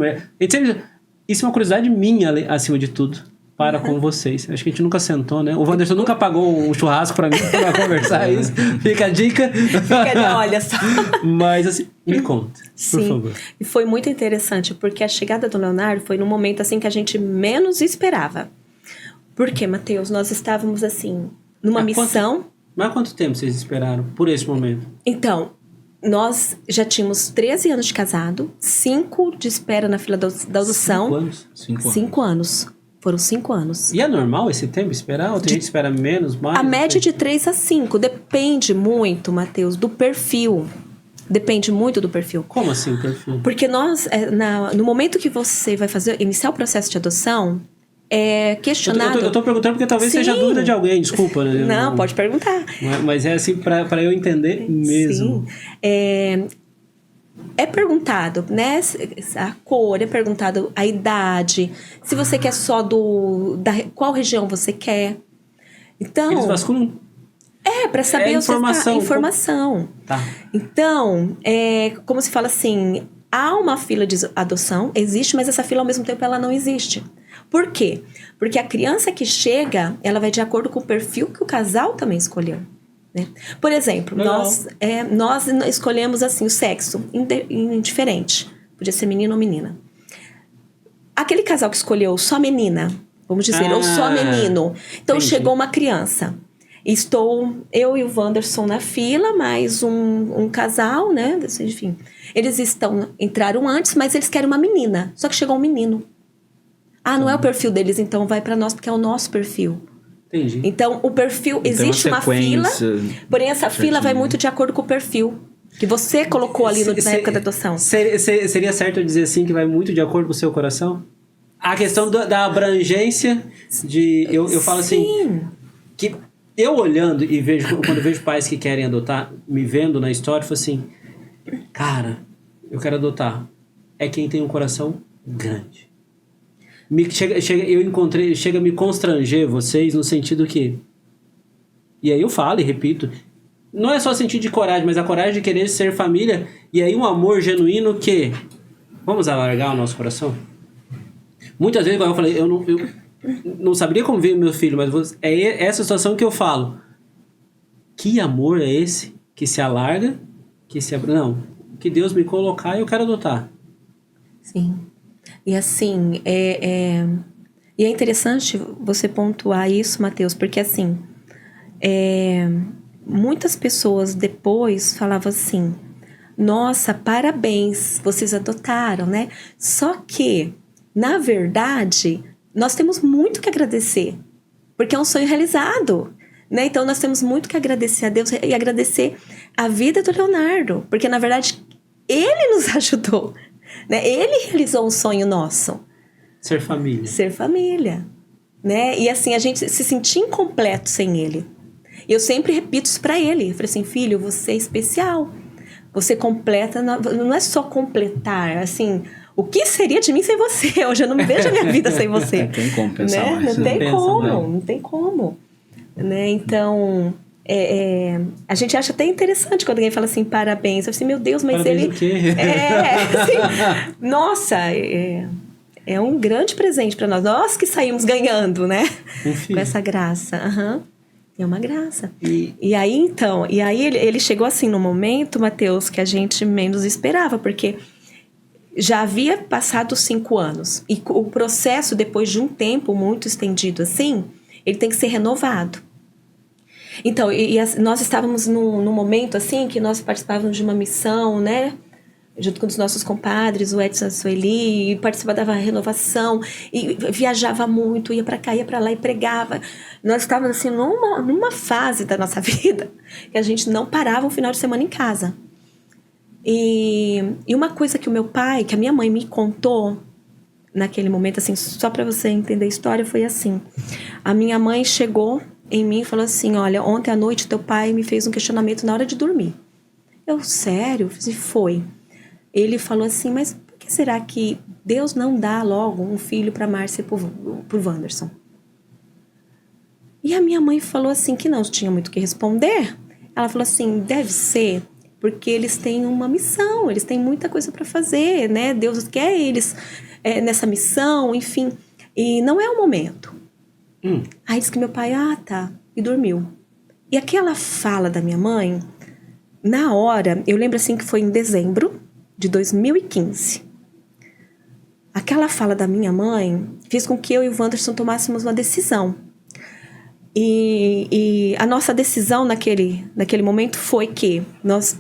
A: Isso é uma curiosidade minha, acima de tudo, para com vocês. Acho que a gente nunca sentou, né? O Wanderson nunca pagou um churrasco pra mim pra conversar isso. Fica a dica.
B: Olha só.
A: Mas assim, me conta, por favor.
B: E foi muito interessante, porque a chegada do Leonardo foi num momento assim que a gente menos esperava. Porque, Matheus, nós estávamos assim, numa missão...
A: Mas há quanto tempo vocês esperaram por esse momento?
B: Então, nós já tínhamos 13 anos de casado, 5 de espera na fila da adoção.
A: 5 anos?
B: 5 anos. Foram 5 anos.
A: E é normal esse tempo esperar? Ou tem gente que espera menos, mais?
B: A média de 3 a 5. Depende muito, Matheus, do perfil. Depende muito do perfil.
A: Como assim o perfil?
B: Porque nós, no momento que você vai iniciar o processo de adoção... É questionado.
A: Eu tô perguntando porque talvez seja dúvida de alguém, desculpa, né?
B: Não, pode perguntar.
A: Mas é assim, pra eu entender mesmo.
B: Sim. É perguntado, né? A cor, é perguntado a idade, se você quer só qual região você quer. Então.
A: Eles vasculham.
B: Para saber informação.
A: Tá.
B: Então, como se fala assim, há uma fila de adoção, existe, mas essa fila ao mesmo tempo ela não existe. Por quê? Porque a criança que chega, ela vai de acordo com o perfil que o casal também escolheu. Né? Por exemplo, nós escolhemos assim o sexo indiferente. Podia ser menino ou menina. Aquele casal que escolheu só menina, vamos dizer, ou só menino. Então chegou uma criança. Estou eu e o Wanderson na fila, mais um casal, né? Enfim, eles entraram antes, mas eles querem uma menina. Só que chegou um menino. Não é o perfil deles, então vai para nós, porque é o nosso perfil.
A: Entendi.
B: Então, o perfil, existe uma fila, porém essa fila vai muito de acordo com o perfil que você colocou ali na época da adoção.
A: Seria certo eu dizer assim que vai muito de acordo com o seu coração? A questão da abrangência de... Eu falo assim, que eu olhando e quando eu vejo pais que querem adotar, me vendo na história, eu falo assim, cara, eu quero adotar. É quem tem um coração grande. Chega a me constranger vocês no sentido que... E aí eu falo e repito, não é só sentido de coragem, mas a coragem de querer ser família, e aí um amor genuíno que... Vamos alargar o nosso coração? Muitas vezes, igual eu falei, eu não saberia como ver meu filho, mas é essa situação que eu falo. Que amor é esse que se alarga, Não, que Deus me colocar e eu quero adotar.
B: Sim. E assim, e é interessante você pontuar isso, Matheus, porque assim, muitas pessoas depois falavam assim, nossa, parabéns, vocês adotaram, né? Só que na verdade, nós temos muito que agradecer, porque é um sonho realizado, né? Então, nós temos muito que agradecer a Deus e agradecer a vida do Leonardo, porque, na verdade, ele nos ajudou, né? Ele realizou um sonho nosso.
A: Ser família.
B: Ser família, né? E, assim, a gente se sentir incompleto sem ele. E eu sempre repito isso pra ele. Eu falei assim, filho, você é especial. Você completa, não é só completar, assim... O que seria de mim sem você? Hoje eu não me vejo a minha vida sem você.
C: Não tem como pensar
B: né?
C: mais.
B: Não tem
A: pensa,
B: como,
A: não.
B: não tem como. Né? Então, a gente acha até interessante quando alguém fala assim, parabéns. Eu falo assim, meu Deus, mas
A: Parabéns
B: ele...
A: o quê?
B: Assim, nossa, é um grande presente para nós. Nós que saímos ganhando, né?
A: Um filho.
B: Com essa graça. Aham. É uma graça. E aí, então, ele chegou assim no momento, Mateus, que a gente menos esperava, porque... Já havia passado 5 anos. E o processo, depois de um tempo muito estendido assim, ele tem que ser renovado. Então, nós estávamos num momento assim, que nós participávamos de uma missão, né? Junto com os nossos compadres, o Edson e a Sueli, e participava da renovação, e viajava muito, ia para cá, ia para lá e pregava. Nós estávamos assim numa fase da nossa vida que a gente não parava um final de semana em casa. E uma coisa que que a minha mãe me contou naquele momento, assim, só para você entender a história, foi assim. A minha mãe chegou em mim e falou assim, olha, ontem à noite teu pai me fez um questionamento na hora de dormir. Eu, sério? Eu falei, foi. Ele falou assim, mas por que será que Deus não dá logo um filho para Márcia e pro Wanderson? E a minha mãe falou assim, que não tinha muito o que responder. Ela falou assim, deve ser... porque eles têm uma missão, eles têm muita coisa para fazer, né? Deus quer eles nessa missão, enfim. E não é o momento. Aí disse que meu pai, tá, e dormiu. E aquela fala da minha mãe, na hora, eu lembro assim que foi em dezembro de 2015. Aquela fala da minha mãe fez com que eu e o Wanderson tomássemos uma decisão. E a nossa decisão naquele momento foi que nós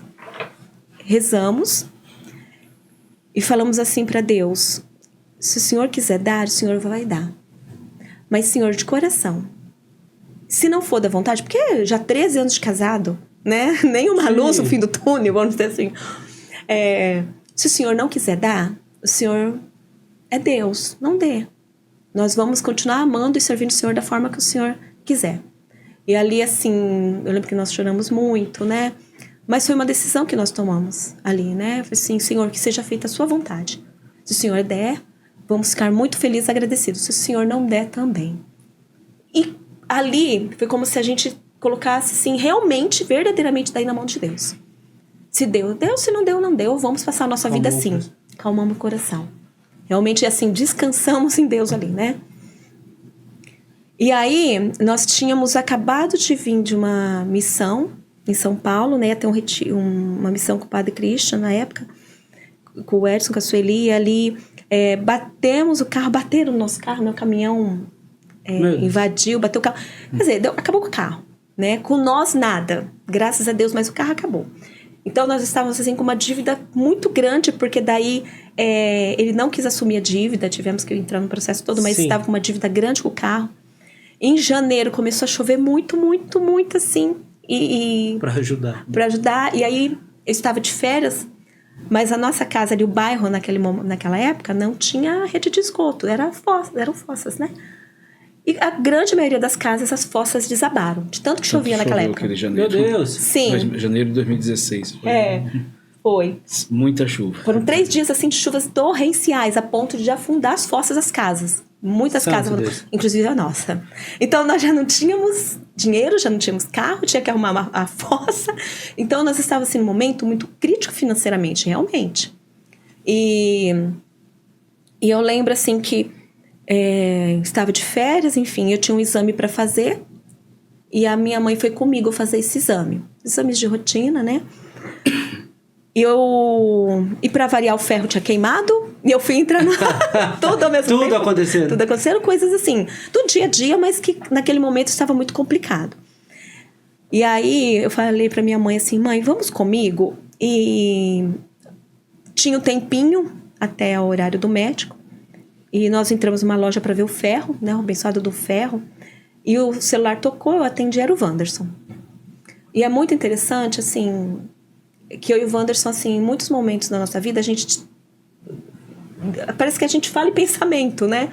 B: rezamos e falamos assim para Deus, se o Senhor quiser dar, o Senhor vai dar. Mas, Senhor, de coração, se não for da vontade, porque já 13 anos de casado, né? Nenhuma luz no fim do túnel, vamos dizer assim. Se o Senhor não quiser dar, o Senhor é Deus, não dê. Nós vamos continuar amando e servindo o Senhor da forma que o Senhor quiser. E ali, assim, eu lembro que nós choramos muito, né? Mas foi uma decisão que nós tomamos ali, né? Foi assim, Senhor, que seja feita a sua vontade. Se o Senhor der, vamos ficar muito felizes e agradecidos. Se o Senhor não der, também. E ali foi como se a gente colocasse, assim, realmente, verdadeiramente, daí na mão de Deus. Se deu, deu. Se não deu, não deu. Vamos passar a nossa vida assim. Calmamos o coração. Realmente, assim, descansamos em Deus ali, né? E aí, nós tínhamos acabado de vir de uma missão em São Paulo, né? Ia ter uma missão com o Padre Christian na época, com o Edson, com a Sueli, e ali batemos o carro, bateram no nosso carro, meu caminhão invadiu, bateu o carro. Quer dizer, acabou com o carro, né? Com nós, nada. Graças a Deus, mas o carro acabou. Então, nós estávamos assim com uma dívida muito grande, porque daí ele não quis assumir a dívida, tivemos que entrar no processo todo, mas estava com uma dívida grande com o carro. Em janeiro, começou a chover muito, muito, muito, assim.
A: Para ajudar.
B: Para ajudar. E aí, eu estava de férias, mas a nossa casa ali, o bairro, naquela época, não tinha rede de esgoto. Eram fossas, né? E a grande maioria das casas, as fossas desabaram, de tanto que chovia naquela época.
C: Aquele janeiro.
A: Meu Deus!
B: Sim.
C: Janeiro de 2016.
B: Foi.
C: Muita chuva.
B: Foram 3 dias, assim, de chuvas torrenciais, a ponto de afundar as fossas das casas. Muitas casas, inclusive a nossa. Então, nós já não tínhamos dinheiro, já não tínhamos carro, tinha que arrumar a fossa. Então, nós estávamos, assim, num momento muito crítico financeiramente, realmente. E eu lembro, assim, que estava de férias, enfim, eu tinha um exame para fazer. E a minha mãe foi comigo fazer esse exame. Exames de rotina, né? E para variar, o ferro tinha queimado. E eu fui entrando tudo ao mesmo tempo.
A: Tudo acontecendo.
B: Tudo acontecendo, coisas assim, do dia a dia, mas que naquele momento estava muito complicado. E aí eu falei para minha mãe assim, mãe, vamos comigo? E tinha um tempinho até o horário do médico. E nós entramos numa loja para ver o ferro, né? O abençoado do ferro. E o celular tocou, eu atendi, era o Wanderson. E é muito interessante, assim, que eu e o Wanderson, assim, em muitos momentos da nossa vida, a gente... Parece que a gente fala em pensamento, né?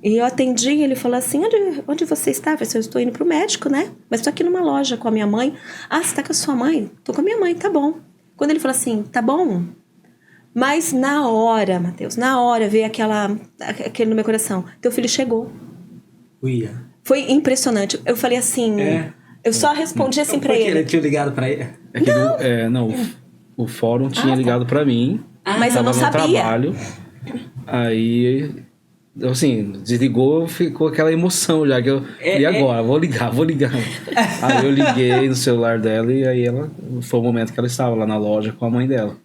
B: E eu atendi e ele falou assim, onde você está? Eu falei assim, eu estou indo pro médico, né? Mas estou aqui numa loja com a minha mãe. Ah, você está com a sua mãe? Estou com a minha mãe, tá bom. Quando ele falou assim, tá bom... Mas na hora, Mateus, na hora veio aquele no meu coração. Teu filho chegou.
A: Uia.
B: Foi impressionante. Eu falei assim... Eu só respondi assim pra ele.
A: Ele tinha ligado pra ele?
C: O fórum tinha ligado pra mim.
B: Mas eu não sabia.
C: Trabalho, aí, assim, desligou, ficou aquela emoção já. Que e agora? Vou ligar. Aí eu liguei no celular dela e aí foi o momento que ela estava lá na loja com a mãe dela.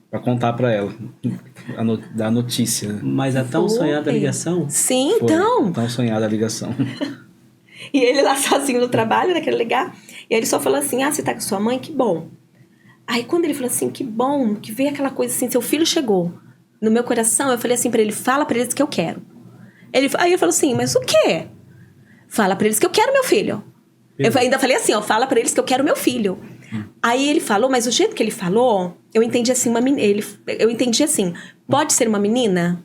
C: Pra contar pra ela, dar notícia. Né?
A: Mas é tão sonhada a ligação?
B: Sim, então.
C: Tão sonhada a ligação.
B: E ele lá sozinho no trabalho, né, querendo ligar. E aí ele só falou assim, você tá com sua mãe? Que bom. Aí quando ele falou assim, que bom, que veio aquela coisa assim, seu filho chegou. No meu coração, eu falei assim pra ele, fala pra eles que eu quero. Aí ele falou assim, mas o quê? Fala pra eles que eu quero meu filho. Eu ainda falei assim, fala pra eles que eu quero meu filho. Aí ele falou, mas o jeito que ele falou, eu entendi assim, eu entendi assim, pode ser uma menina?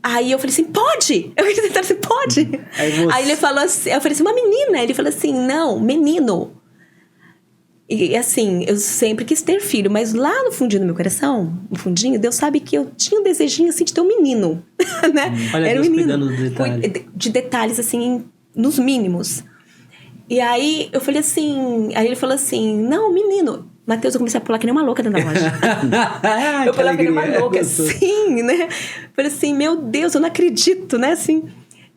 B: Aí eu falei assim, pode! Eu falei assim, pode! Aí ele falou assim, eu falei assim, uma menina? Ele falou assim, não, menino. E assim, eu sempre quis ter filho, mas lá no fundinho do meu coração, no fundinho, Deus sabe que eu tinha um desejinho assim de ter um menino, né?
A: Olha,
B: era um
A: Deus
B: menino.
A: cuidando dos detalhes.
B: De detalhes assim, nos mínimos. E aí eu falei assim, aí ele falou assim, não, menino. Mateus, eu comecei a pular que nem uma louca dentro da loja. Eu pulava que nem uma louca, assim, né? Falei assim, meu Deus, eu não acredito, né? Assim.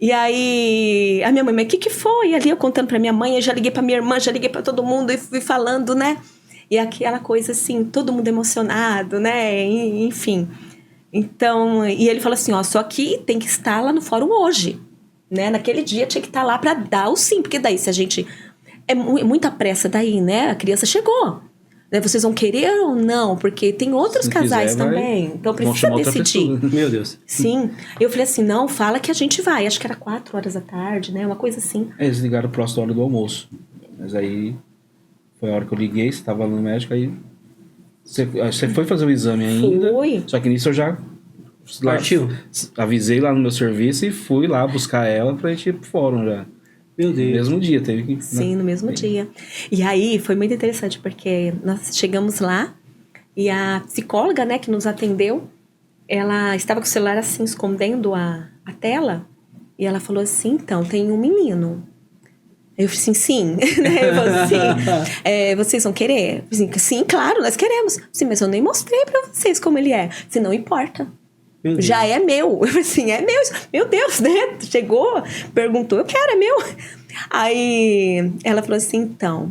B: E aí, a minha mãe, mas o que foi? E ali eu contando pra minha mãe, eu já liguei pra minha irmã, já liguei pra todo mundo e fui falando, né? E aquela coisa assim, todo mundo emocionado, né? Enfim. Então, e ele falou assim, só que tem que estar lá no fórum hoje. Né? Naquele dia tinha que estar lá para dar o sim, porque daí se a gente... É muita pressa daí, né? A criança chegou. Né? Vocês vão querer ou não? Porque tem outros casais também. Então precisa decidir.
A: Meu Deus.
B: Sim. Eu falei assim, não, fala que a gente vai. Acho que era 4 horas da tarde, né? Uma coisa assim.
C: Eles ligaram próximo da hora do almoço. Mas aí foi a hora que eu liguei, você estava no médico, aí você foi fazer o exame ainda.
B: Foi.
C: Só que nisso eu já...
A: Partiu.
C: Avisei lá no meu serviço e fui lá buscar ela pra gente ir pro fórum já.
A: Meu Deus.
C: No mesmo dia, teve que...
B: Sim, no mesmo dia. E aí, foi muito interessante, porque nós chegamos lá e a psicóloga, né, que nos atendeu, ela estava com o celular assim, escondendo a tela, e ela falou assim, então, tem um menino. Eu falei assim, sim. Eu falei assim, vocês vão querer? Eu falei assim, sim, claro, nós queremos. Sim, mas eu nem mostrei pra vocês como ele é. Se não importa. Já é meu. Eu falei assim, é meu. Meu Deus, né? Chegou, perguntou, eu quero, é meu. Aí ela falou assim, então,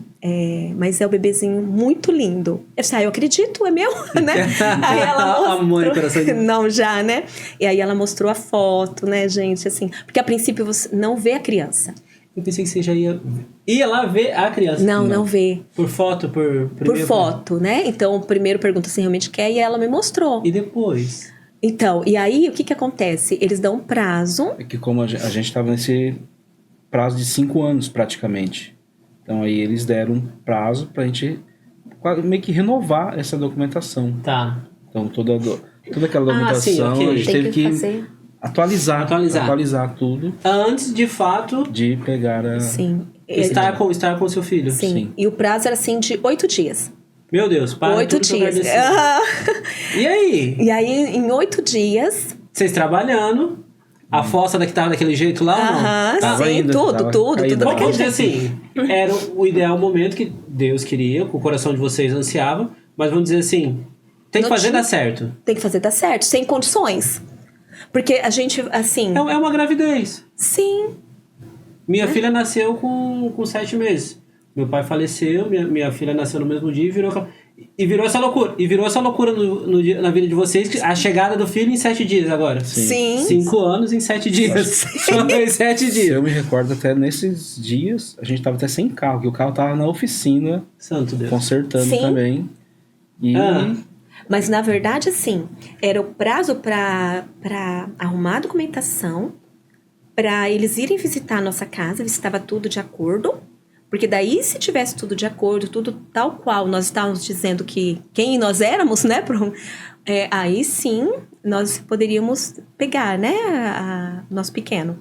B: mas é o bebezinho muito lindo. Eu disse, eu acredito, é meu, né? Aí ela mostrou... Não, já, né? E aí ela mostrou a foto, né, gente, assim. Porque a princípio você não vê a criança.
A: Eu pensei que você já ia lá ver a criança.
B: Não vê.
A: Por foto,
B: por foto, né? Então, primeiro pergunta se realmente quer e ela me mostrou.
A: E depois?
B: Então, e aí o que acontece? Eles dão um prazo.
C: É que como a gente estava nesse prazo de 5 anos praticamente. Então aí eles deram um prazo pra gente meio que renovar essa documentação.
A: Tá.
C: Então toda aquela documentação
A: sim, okay.
C: a gente teve que atualizar tudo.
A: Antes, de fato...
C: De pegar a...
B: Sim.
A: Estar com o seu filho.
B: Sim. E o prazo era assim de 8 dias.
A: Meu Deus, para
B: 8 dias.
A: E aí?
B: E aí, em 8 dias...
A: Vocês trabalhando, a fossa que tava daquele jeito lá,
B: não? Sim, tudo
A: daquele jeito. Assim, era o ideal momento que Deus queria, que o coração de vocês ansiava, mas vamos dizer assim, tem que fazer dar certo.
B: Tem que fazer dar certo, sem condições. Porque a gente, assim...
A: É uma gravidez.
B: Sim.
A: Minha filha nasceu com 7 meses. Meu pai faleceu, minha filha nasceu no mesmo dia e virou essa loucura. E virou essa loucura na vida de vocês, a chegada do filho em 7 dias agora.
B: Sim.
A: 5 anos em 7 dias. Só em 7 dias.
C: Eu me recordo até nesses dias, a gente tava até sem carro, que o carro tava na oficina.
A: Santo Deus.
C: Consertando também. E
B: Mas, na verdade, assim, era o prazo para arrumar a documentação, para eles irem visitar a nossa casa, ver se estava tudo de acordo. Porque daí, se tivesse tudo de acordo, tudo tal qual nós estávamos dizendo que quem nós éramos, né? Aí sim, nós poderíamos pegar, né? Nosso pequeno.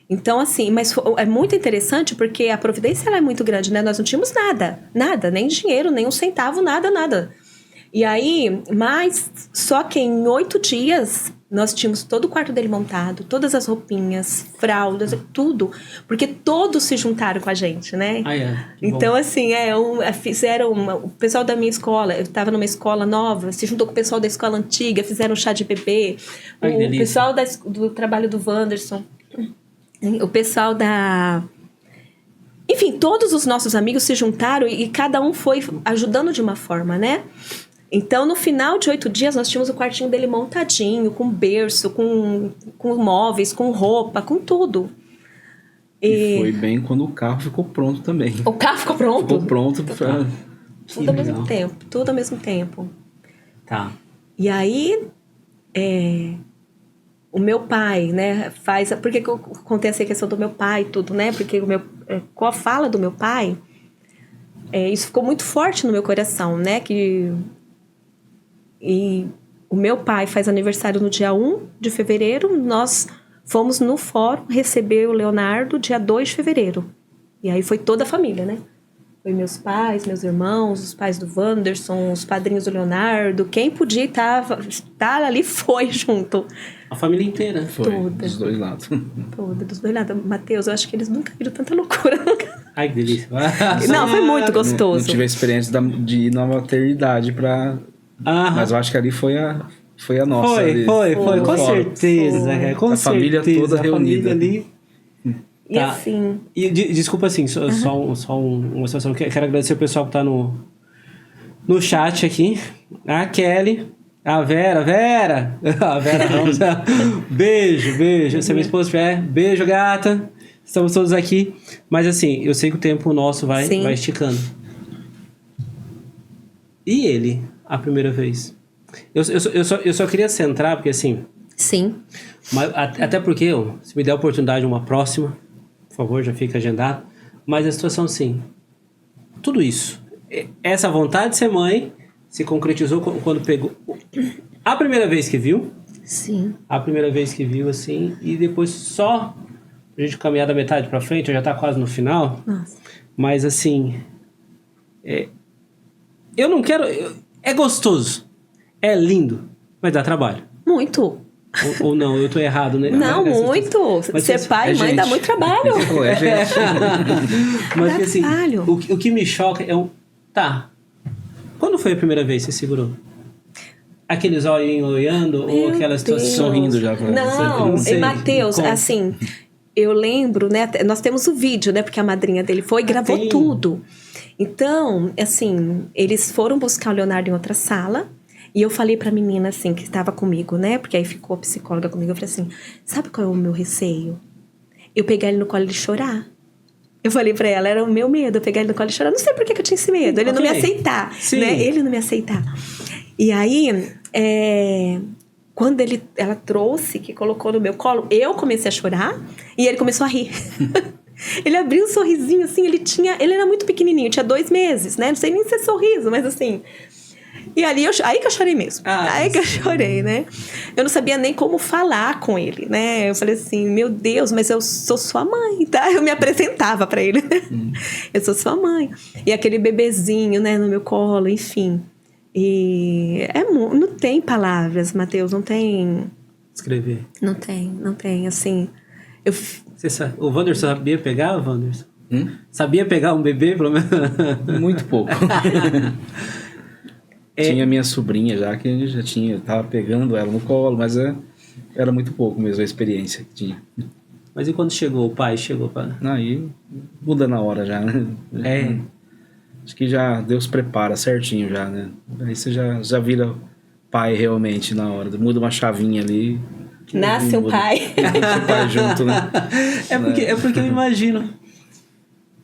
B: Então, assim, mas é muito interessante porque a providência ela é muito grande, né? Nós não tínhamos nada, nem dinheiro, nem um centavo, nada. E aí, mas só que em 8 dias nós tínhamos todo o quarto dele montado, todas as roupinhas, fraldas, tudo, porque todos se juntaram com a gente, né? Então, assim, fizeram o pessoal da minha escola, eu estava numa escola nova, se juntou com o pessoal da escola antiga, fizeram chá de bebê, o pessoal do trabalho do Wanderson, o pessoal da... Enfim, todos os nossos amigos se juntaram e cada um foi ajudando de uma forma, né? Então, no final de 8 dias, nós tínhamos o quartinho dele montadinho, com berço, com móveis, com roupa, com tudo.
C: E foi bem quando o carro ficou pronto também.
B: O carro ficou pronto?
C: Ficou pronto.
B: Tudo ao mesmo tempo, tudo ao mesmo tempo.
A: Tá.
B: E aí, o meu pai, né, faz... Por que eu contei essa questão do meu pai e tudo, né? Porque com a fala do meu pai, isso ficou muito forte no meu coração, né? E o meu pai faz aniversário no dia 1 de fevereiro, nós fomos no fórum receber o Leonardo dia 2 de fevereiro. E aí foi toda a família, né? Foi meus pais, meus irmãos, os pais do Wanderson, os padrinhos do Leonardo. Quem podia estar ali foi junto.
A: A família inteira.
C: Foi,
B: toda.
C: dos dois lados.
B: Toda, dos dois lados. Mateus, eu acho que eles nunca viram tanta loucura.
A: Ai, que delícia.
B: Não, foi muito gostoso.
C: Não tive a experiência de ir na maternidade pra... Mas eu acho que ali foi a nossa.
A: Foi, com certeza. Com
C: a família toda reunida.
A: Ali.
B: E assim...
A: E desculpa, assim, só uma situação. Quero agradecer o pessoal que tá no chat aqui. A Kelly, a Vera. A Vera Ramos. Beijo. Se a minha esposa tiver, beijo, gata. Estamos todos aqui. Mas assim, eu sei que o tempo nosso vai esticando. E ele, a primeira vez? Eu só queria centrar, porque assim...
B: Sim.
A: Mas, até porque, se me der a oportunidade, uma próxima, por favor, já fica agendado. Mas a situação, assim, tudo isso, essa vontade de ser mãe se concretizou quando pegou a primeira vez que viu.
B: Sim.
A: A primeira vez que viu, assim, e depois só a gente caminhar da metade pra frente, já tá quase no final.
B: Nossa.
A: Mas, assim, eu não quero... É gostoso, é lindo, mas dá trabalho.
B: Muito.
A: Ou não, eu tô errado, né?
B: Não, muito. Ser pai e mãe dá muito trabalho.
A: Mas assim, o que me choca é Tá. Quando foi a primeira vez que você segurou? Aqueles olhinhos olhando ou aquela situação
C: sorrindo já?
B: Não, Mateus, assim, eu lembro, né? Nós temos o vídeo, né? Porque a madrinha dele foi e gravou tudo. Então, assim, eles foram buscar o Leonardo em outra sala. E eu falei pra menina, assim, que estava comigo, né? Porque aí ficou a psicóloga comigo. Eu falei assim, sabe qual é o meu receio? Eu pegar ele no colo e chorar. Eu falei pra ela, era o meu medo, eu pegar ele no colo e chorar. Não sei por que eu tinha esse medo. Ele não me aceitar, né? Ele não me aceitar. E aí, quando ela trouxe, que colocou no meu colo, eu comecei a chorar e ele começou a rir. Ele abriu um sorrisinho, assim, ele era muito pequenininho, tinha 2 meses, né? Não sei nem se é sorriso, mas assim... E aí que eu chorei mesmo. Aí que eu chorei, né? Eu não sabia nem como falar com ele, né? Eu falei assim, meu Deus, mas eu sou sua mãe, tá? Eu me apresentava pra ele. Eu sou sua mãe. E aquele bebezinho, né, no meu colo, enfim. E não tem palavras, Mateus, não tem...
A: Escrever.
B: Não tem, assim...
A: O Wanderson sabia pegar, Wanderson? Sabia pegar um bebê, pelo menos?
C: Muito pouco. Tinha minha sobrinha já, que eu tava pegando ela no colo, mas era muito pouco mesmo a experiência que tinha.
A: Mas e quando chegou, o pai chegou para...
C: Aí muda na hora já, né? Acho que já Deus prepara certinho já, né? Aí você já vira pai realmente na hora, muda uma chavinha ali.
B: Nasce um pai.
C: Nasce o pai junto, né?
A: É porque eu imagino...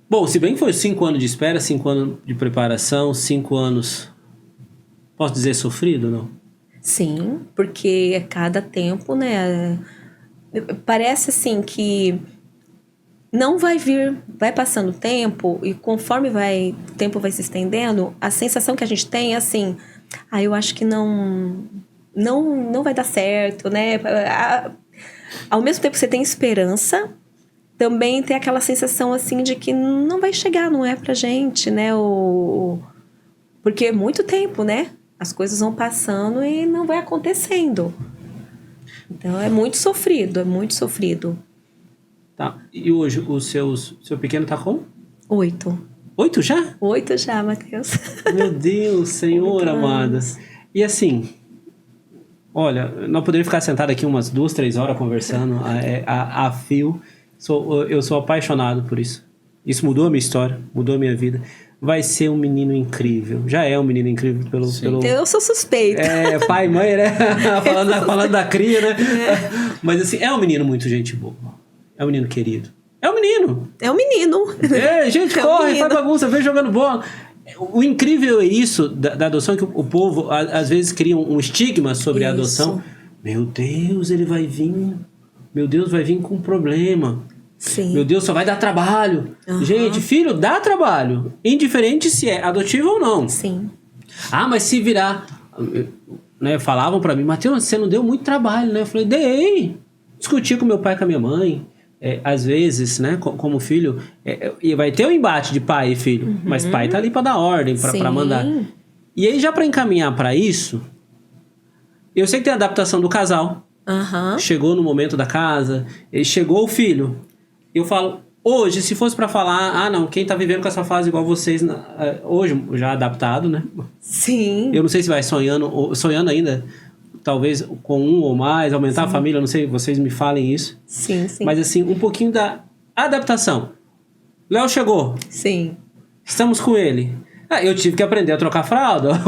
A: Bom, se bem que foi 5 anos de espera, 5 anos de preparação, 5 anos... posso dizer sofrido, não?
B: Sim, porque a cada tempo, né? Parece assim que não vai vir, vai passando o tempo e conforme o tempo vai se estendendo, a sensação que a gente tem é assim, eu acho que não vai dar certo, né? Ao mesmo tempo que você tem esperança, também tem aquela sensação assim de que não vai chegar, não é pra gente, né? Porque é muito tempo, né? As coisas vão passando e não vai acontecendo. Então é muito sofrido, é muito sofrido.
A: Tá. E hoje seu pequeno tá com?
B: 8.
A: 8 já?
B: 8 já, Matheus.
A: Meu Deus, Senhor amada. E assim, olha, nós poderíamos ficar sentados aqui umas 2, 3 horas conversando a fio. Eu sou apaixonado por isso. Isso mudou a minha história, mudou a minha vida. Vai ser um menino incrível. Já é um menino incrível pelo...
B: Eu sou suspeita.
A: Pai e mãe, né? falando da cria, né? Mas assim, é um menino muito gente boa. É um menino querido. É um menino.
B: É um menino.
A: Gente, corre, faz bagunça, vem jogando bola. O incrível é isso da adoção, que o povo às vezes cria um estigma sobre a adoção. Meu Deus, ele vai vir... Meu Deus, vai vir com um problema.
B: Sim.
A: Meu Deus, só vai dar trabalho.
B: Uhum.
A: Gente, filho, dá trabalho. Indiferente se é adotivo ou não.
B: Sim.
A: Mas se virar... Né, falavam pra mim, Matheus, você não deu muito trabalho, né? Eu falei, dei. Discuti com meu pai e com a minha mãe. Às vezes, né, como filho... e vai ter um embate de pai e filho. Mas pai tá ali pra dar ordem, pra mandar. E aí, já pra encaminhar pra isso... Eu sei que tem a adaptação do casal. Chegou no momento da casa. Chegou o filho. Eu falo, hoje, se fosse pra falar, não, quem tá vivendo com essa fase igual vocês, hoje, já adaptado, né?
B: Sim.
A: Eu não sei se vai sonhando ainda, talvez com um ou mais, aumentar a família, não sei, vocês me falem isso.
B: Sim.
A: Mas assim, um pouquinho da adaptação. Léo chegou.
B: Sim.
A: Estamos com ele. Eu tive que aprender a trocar fralda.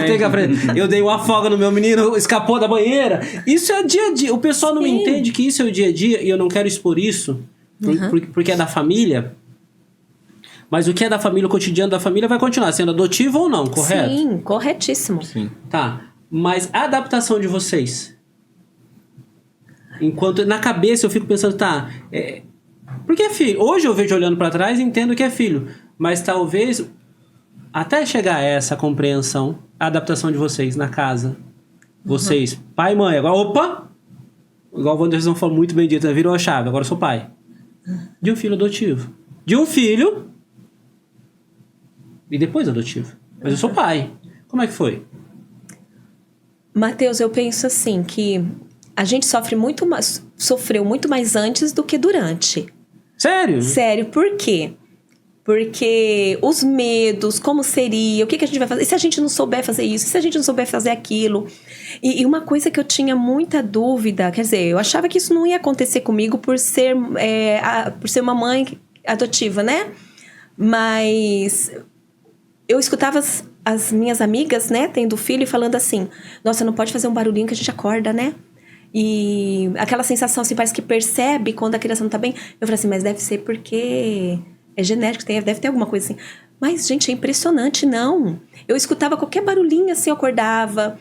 A: Teve que aprender. Eu dei uma afoga no meu menino, escapou da banheira. Isso é dia a dia. O pessoal não me entende que isso é o dia a dia e eu não quero expor isso. Porque é da família. Mas o que é da família, o cotidiano da família vai continuar sendo adotivo ou não, correto?
B: Sim, corretíssimo.
C: Sim.
A: Tá, mas a adaptação de vocês? Enquanto na cabeça eu fico pensando, porque é filho. Hoje eu vejo olhando pra trás e entendo que é filho. Mas talvez, até chegar a essa compreensão, a adaptação de vocês na casa. Vocês, pai e mãe, agora, opa! Igual o Wanderson falou muito bem dito, virou a chave, agora eu sou pai. De um filho adotivo. De um filho. E depois adotivo. Mas eu sou pai. Como é que foi?
B: Matheus, eu penso assim, que a gente sofreu muito mais antes do que durante.
A: Sério?
B: Sério, por quê? Porque os medos, como seria, o que a gente vai fazer? E se a gente não souber fazer isso? E se a gente não souber fazer aquilo? E uma coisa que eu tinha muita dúvida, quer dizer, eu achava que isso não ia acontecer comigo por ser uma mãe adotiva, né? Mas eu escutava as minhas amigas, né, tendo filho, e falando assim, nossa, não pode fazer um barulhinho que a gente acorda, né? E aquela sensação, assim, parece que percebe quando a criança não tá bem. Eu falei assim, mas deve ser porque é genético, deve ter alguma coisa assim. Mas, gente, é impressionante, não. Eu escutava qualquer barulhinho, assim, eu acordava.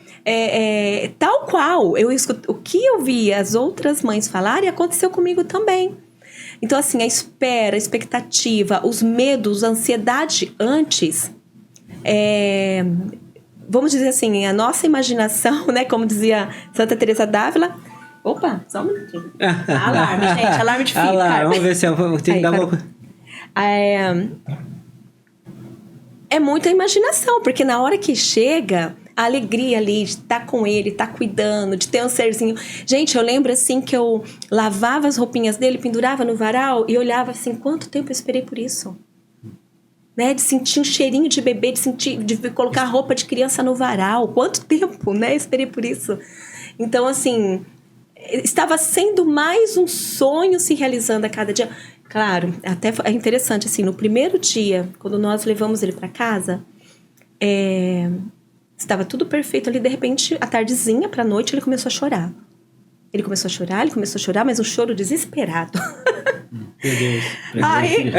B: Tal qual. O que eu via as outras mães falarem, aconteceu comigo também. Então, assim, a espera, a expectativa, os medos, a ansiedade antes... vamos dizer assim, a nossa imaginação, né? Como dizia Santa Teresa d'Ávila. Opa, só um minutinho. Alarme, gente, alarme de fio.
A: Vamos ver se eu tenho que dar uma coisa.
B: É muita imaginação, porque na hora que chega, a alegria ali de estar com ele, estar cuidando, de ter um serzinho. Gente, eu lembro assim que eu lavava as roupinhas dele, pendurava no varal e olhava assim, quanto tempo eu esperei por isso? Né, de sentir um cheirinho de bebê, de colocar roupa de criança no varal. Quanto tempo, né? Esperei por isso. Então, assim, estava sendo mais um sonho se realizando a cada dia. Claro, até é interessante, assim, no primeiro dia, quando nós levamos ele para casa, estava tudo perfeito ali, de repente, à tardezinha para a noite, ele começou a chorar. Ele começou a chorar, mas um choro desesperado.
A: Meu Deus.
B: Aí,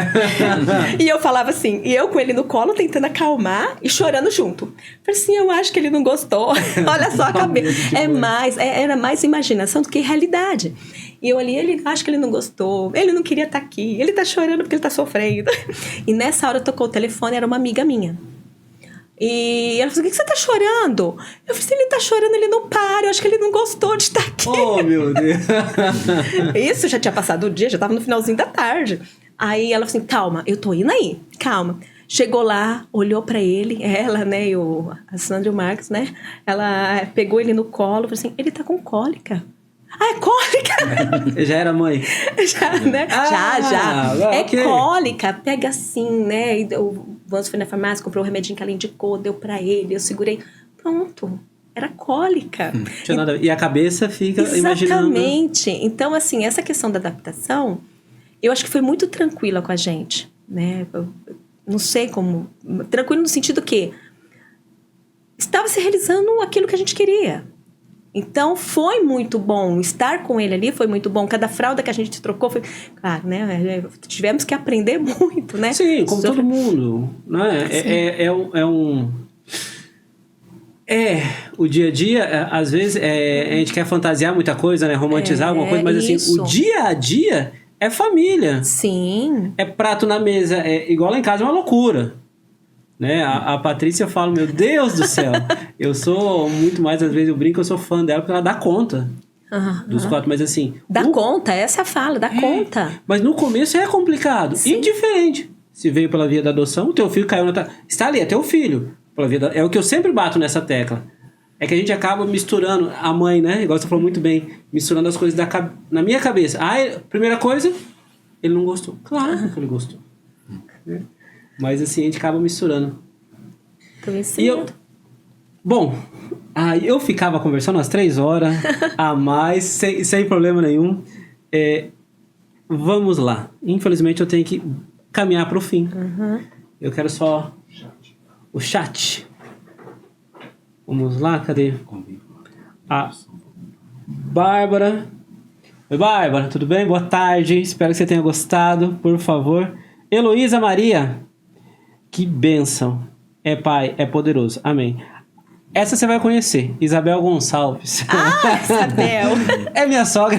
B: e eu falava assim, e eu com ele no colo, tentando acalmar e chorando junto. Falei assim, eu acho que ele não gostou. Olha só a cabeça. Era mais imaginação do que realidade. E eu ali, ele acho que ele não gostou, ele não queria estar aqui, ele tá chorando porque ele tá sofrendo. E nessa hora tocou o telefone, era uma amiga minha. E ela falou, o que você tá chorando? Eu falei, se ele tá chorando, ele não para, eu acho que ele não gostou de estar aqui.
A: Oh, meu Deus.
B: Isso, já tinha passado o dia, já tava no finalzinho da tarde. Aí ela falou assim, calma, eu tô indo aí, calma. Chegou lá, olhou pra ele, ela, né, e a Sandra e o Marcos, né? Ela pegou ele no colo, falou assim, ele tá com cólica. Ah, é cólica?
A: Já era mãe?
B: Já, né? Já. É
A: okay.
B: Cólica, pega assim, né? E o Vans foi na farmácia, comprou o remedinho que ela indicou, deu pra ele, eu segurei. Pronto, era cólica.
A: Tinha nada a ver. E a cabeça fica imaginando.
B: Exatamente. Então, assim, essa questão da adaptação, eu acho que foi muito tranquila com a gente, né? Eu não sei como... Tranquilo no sentido que estava se realizando aquilo que a gente queria. Então, foi muito bom. Estar com ele ali foi muito bom. Cada fralda que a gente trocou foi... Claro, né? Tivemos que aprender muito, né?
A: Sim, como todo mundo. Né? O dia a dia, às vezes, a gente quer fantasiar muita coisa, né? Romantizar alguma coisa, mas assim, o dia a dia é família.
B: Sim.
A: É prato na mesa. É igual lá em casa, é uma loucura. Né? A Patrícia fala, meu Deus do céu, eu sou muito mais, às vezes eu brinco, eu sou fã dela porque ela dá conta dos 4, mas assim...
B: Dá conta, essa é a fala, dá conta.
A: Mas no começo é complicado.
B: Sim.
A: E diferente. Se veio pela via da adoção, o teu filho caiu na... Está ali, é teu filho. É o que eu sempre bato nessa tecla. É que a gente acaba misturando a mãe, né? Igual você falou muito bem, misturando as coisas na minha cabeça. Primeira coisa, ele não gostou. Claro que ele gostou. Mas assim, a gente acaba misturando.
B: E
A: bom, aí eu ficava conversando umas 3 horas a mais, sem problema nenhum. Vamos lá. Infelizmente eu tenho que caminhar para o fim. Eu quero só o chat. Vamos lá, cadê? A Bárbara. Oi, Bárbara, tudo bem? Boa tarde, espero que você tenha gostado, por favor. Heloísa Maria. Que bênção. É Pai, é poderoso. Amém. Essa você vai conhecer. Isabel Gonçalves.
B: Isabel.
A: É minha sogra.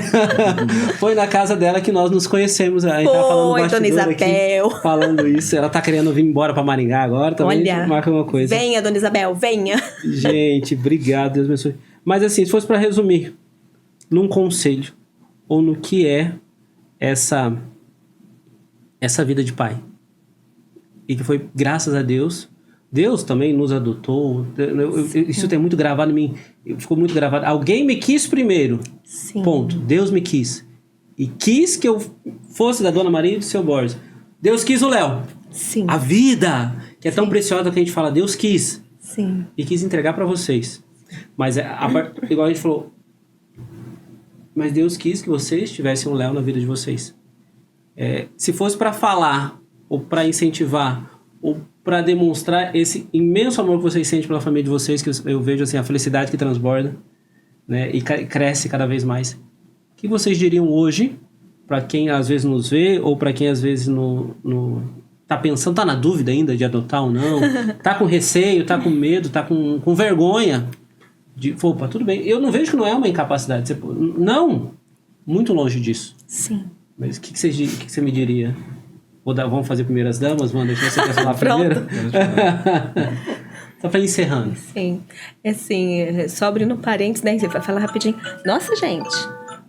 A: Foi na casa dela que nós nos conhecemos. A gente tá falando no
B: Dona Isabel.
A: Aqui, falando isso. Ela tá querendo vir embora pra Maringá agora. Também.
B: Olha,
A: marca uma coisa.
B: Venha, Dona Isabel, venha.
A: Gente, obrigado. Deus abençoe. Mas assim, se fosse pra resumir, num conselho, ou no que é essa vida de pai. E que foi, graças a Deus, Deus também nos adotou. Isso tem muito gravado em mim. Ficou muito gravado. Alguém me quis primeiro.
B: Sim.
A: Ponto. Deus me quis. E quis que eu fosse da Dona Maria e do seu Borges. Deus quis o Léo.
B: Sim.
A: A vida, que é tão preciosa que a gente fala, Deus quis.
B: Sim.
A: E quis entregar para vocês. Mas, igual a gente falou, mas Deus quis que vocês tivessem um Léo na vida de vocês. Se fosse para falar, ou para incentivar, ou para demonstrar esse imenso amor que vocês sentem pela família de vocês, que eu vejo assim, a felicidade que transborda, né, e cresce cada vez mais. O que vocês diriam hoje, para quem às vezes nos vê, ou para quem às vezes tá pensando, tá na dúvida ainda de adotar ou não, tá com receio, tá com medo, tá com vergonha, opa, tudo bem. Eu não vejo que não é uma incapacidade. Não, muito longe disso.
B: Sim.
A: Mas o que você me diria? Vamos fazer primeiras damas? Wanda, deixa você quer falar primeiro. Só para ir encerrando.
B: Sim. Assim, só abrindo parênteses, né? Você vai falar rapidinho. Nossa, gente.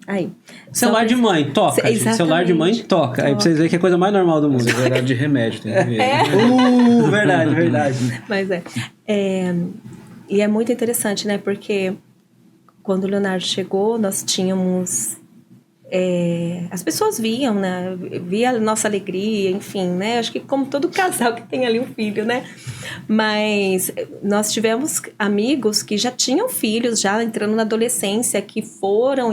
B: Aí.
A: Celular de mãe, toca. Gente. Celular de mãe, toca. Aí pra vocês verem que é a coisa mais normal do mundo.
C: É verdade de remédio, tem que ver. Verdade.
B: Mas e é muito interessante, né? Porque quando o Leonardo chegou, nós tínhamos... as pessoas viam, né? Via a nossa alegria, enfim, né? Acho que como todo casal que tem ali um filho, né? Mas nós tivemos amigos que já tinham filhos, já entrando na adolescência, que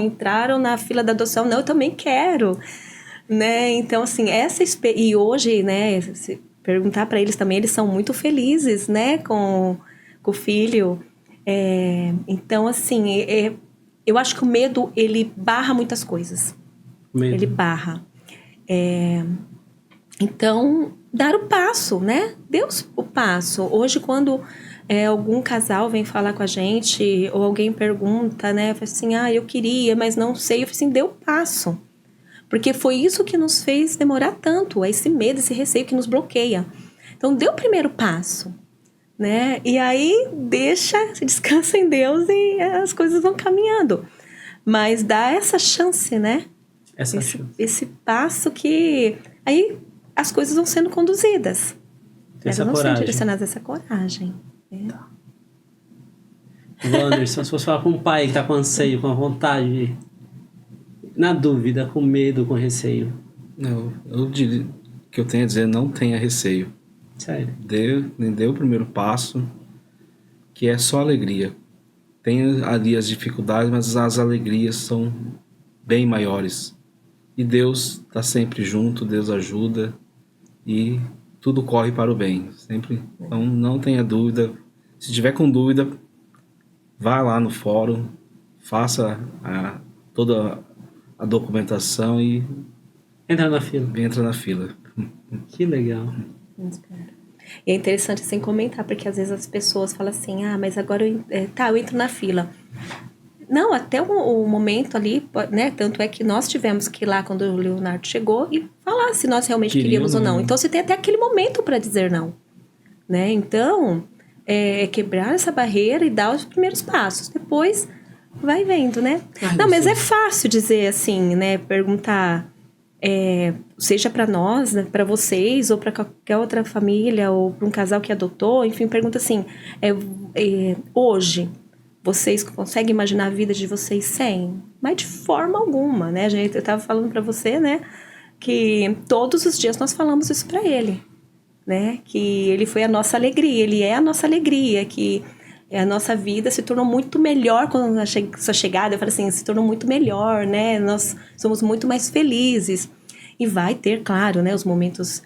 B: entraram na fila da adoção. Não, eu também quero, né? Então, assim, e hoje, né? Se perguntar para eles também, eles são muito felizes, né? Com o filho. Então, assim... eu acho que o medo, ele barra muitas coisas. Ele barra. Então, dar o passo, né? Deus o passo. Hoje, quando algum casal vem falar com a gente, ou alguém pergunta, né? Fala assim, eu queria, mas não sei. Eu falei assim, dê o passo. Porque foi isso que nos fez demorar tanto, esse medo, esse receio que nos bloqueia. Então, dê o primeiro passo, né? E aí, descansa em Deus e as coisas vão caminhando. Mas dá essa chance, né? Esse passo que... Aí, as coisas vão sendo conduzidas. Elas vão sendo direcionadas a essa coragem. Tá.
A: Wanderson, se você falar com um pai que está com anseio, com vontade, na dúvida, com medo, com receio.
C: Não, eu diria que eu tenho a dizer, não tenha receio.
A: Sério?
C: Dê o primeiro passo, que é só alegria. Tem ali as dificuldades, mas as alegrias são bem maiores. E Deus está sempre junto, Deus ajuda e tudo corre para o bem. Sempre. Então não tenha dúvida. Se tiver com dúvida, vá lá no fórum, faça toda a documentação e...
A: Entra na fila.
C: Entra na fila.
A: Que legal.
B: E é interessante assim comentar, porque às vezes as pessoas falam assim, mas agora eu entro na fila. Não, até o momento ali, né? Tanto é que nós tivemos que ir lá quando o Leonardo chegou e falar se nós realmente queríamos ou não. Então você tem até aquele momento para dizer não, né? Então, quebrar essa barreira e dar os primeiros passos. Depois vai vendo, né? Não, mas é fácil dizer assim, né? Perguntar, seja para nós, né, para vocês, ou para qualquer outra família, ou para um casal que adotou, enfim, pergunta assim, hoje, vocês conseguem imaginar a vida de vocês sem? Mas de forma alguma, né, gente? Eu estava falando para você, né, que todos os dias nós falamos isso para ele, né, que ele foi a nossa alegria, ele é a nossa alegria, que a nossa vida se tornou muito melhor com a sua chegada. Eu falei assim, se tornou muito melhor, né, nós somos muito mais felizes. E vai ter, claro, né, os momentos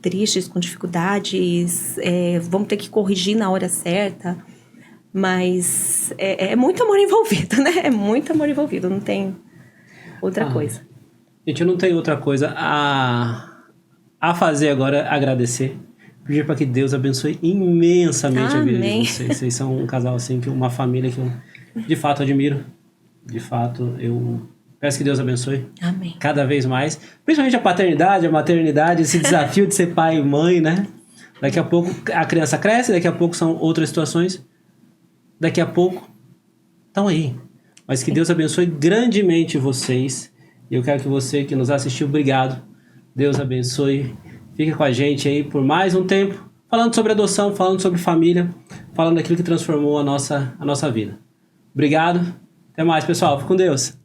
B: tristes, com dificuldades, vamos ter que corrigir na hora certa, mas é muito amor envolvido, né? É muito amor envolvido, não tem outra coisa.
A: Gente, eu não tenho outra coisa a fazer agora, agradecer. Pedir para que Deus abençoe imensamente a vida de vocês. Vocês são um casal, assim, uma família que eu, de fato, admiro. De fato, eu peço que Deus abençoe.
B: Amém.
A: Cada vez mais. Principalmente a paternidade, a maternidade, esse desafio de ser pai e mãe, né? Daqui a pouco a criança cresce, daqui a pouco são outras situações. Daqui a pouco estão aí. Mas que Deus abençoe grandemente vocês. E eu quero que você que nos assistiu, obrigado. Deus abençoe. Fica com a gente aí por mais um tempo, falando sobre adoção, falando sobre família, falando daquilo que transformou a nossa vida. Obrigado. Até mais, pessoal. Fique com Deus.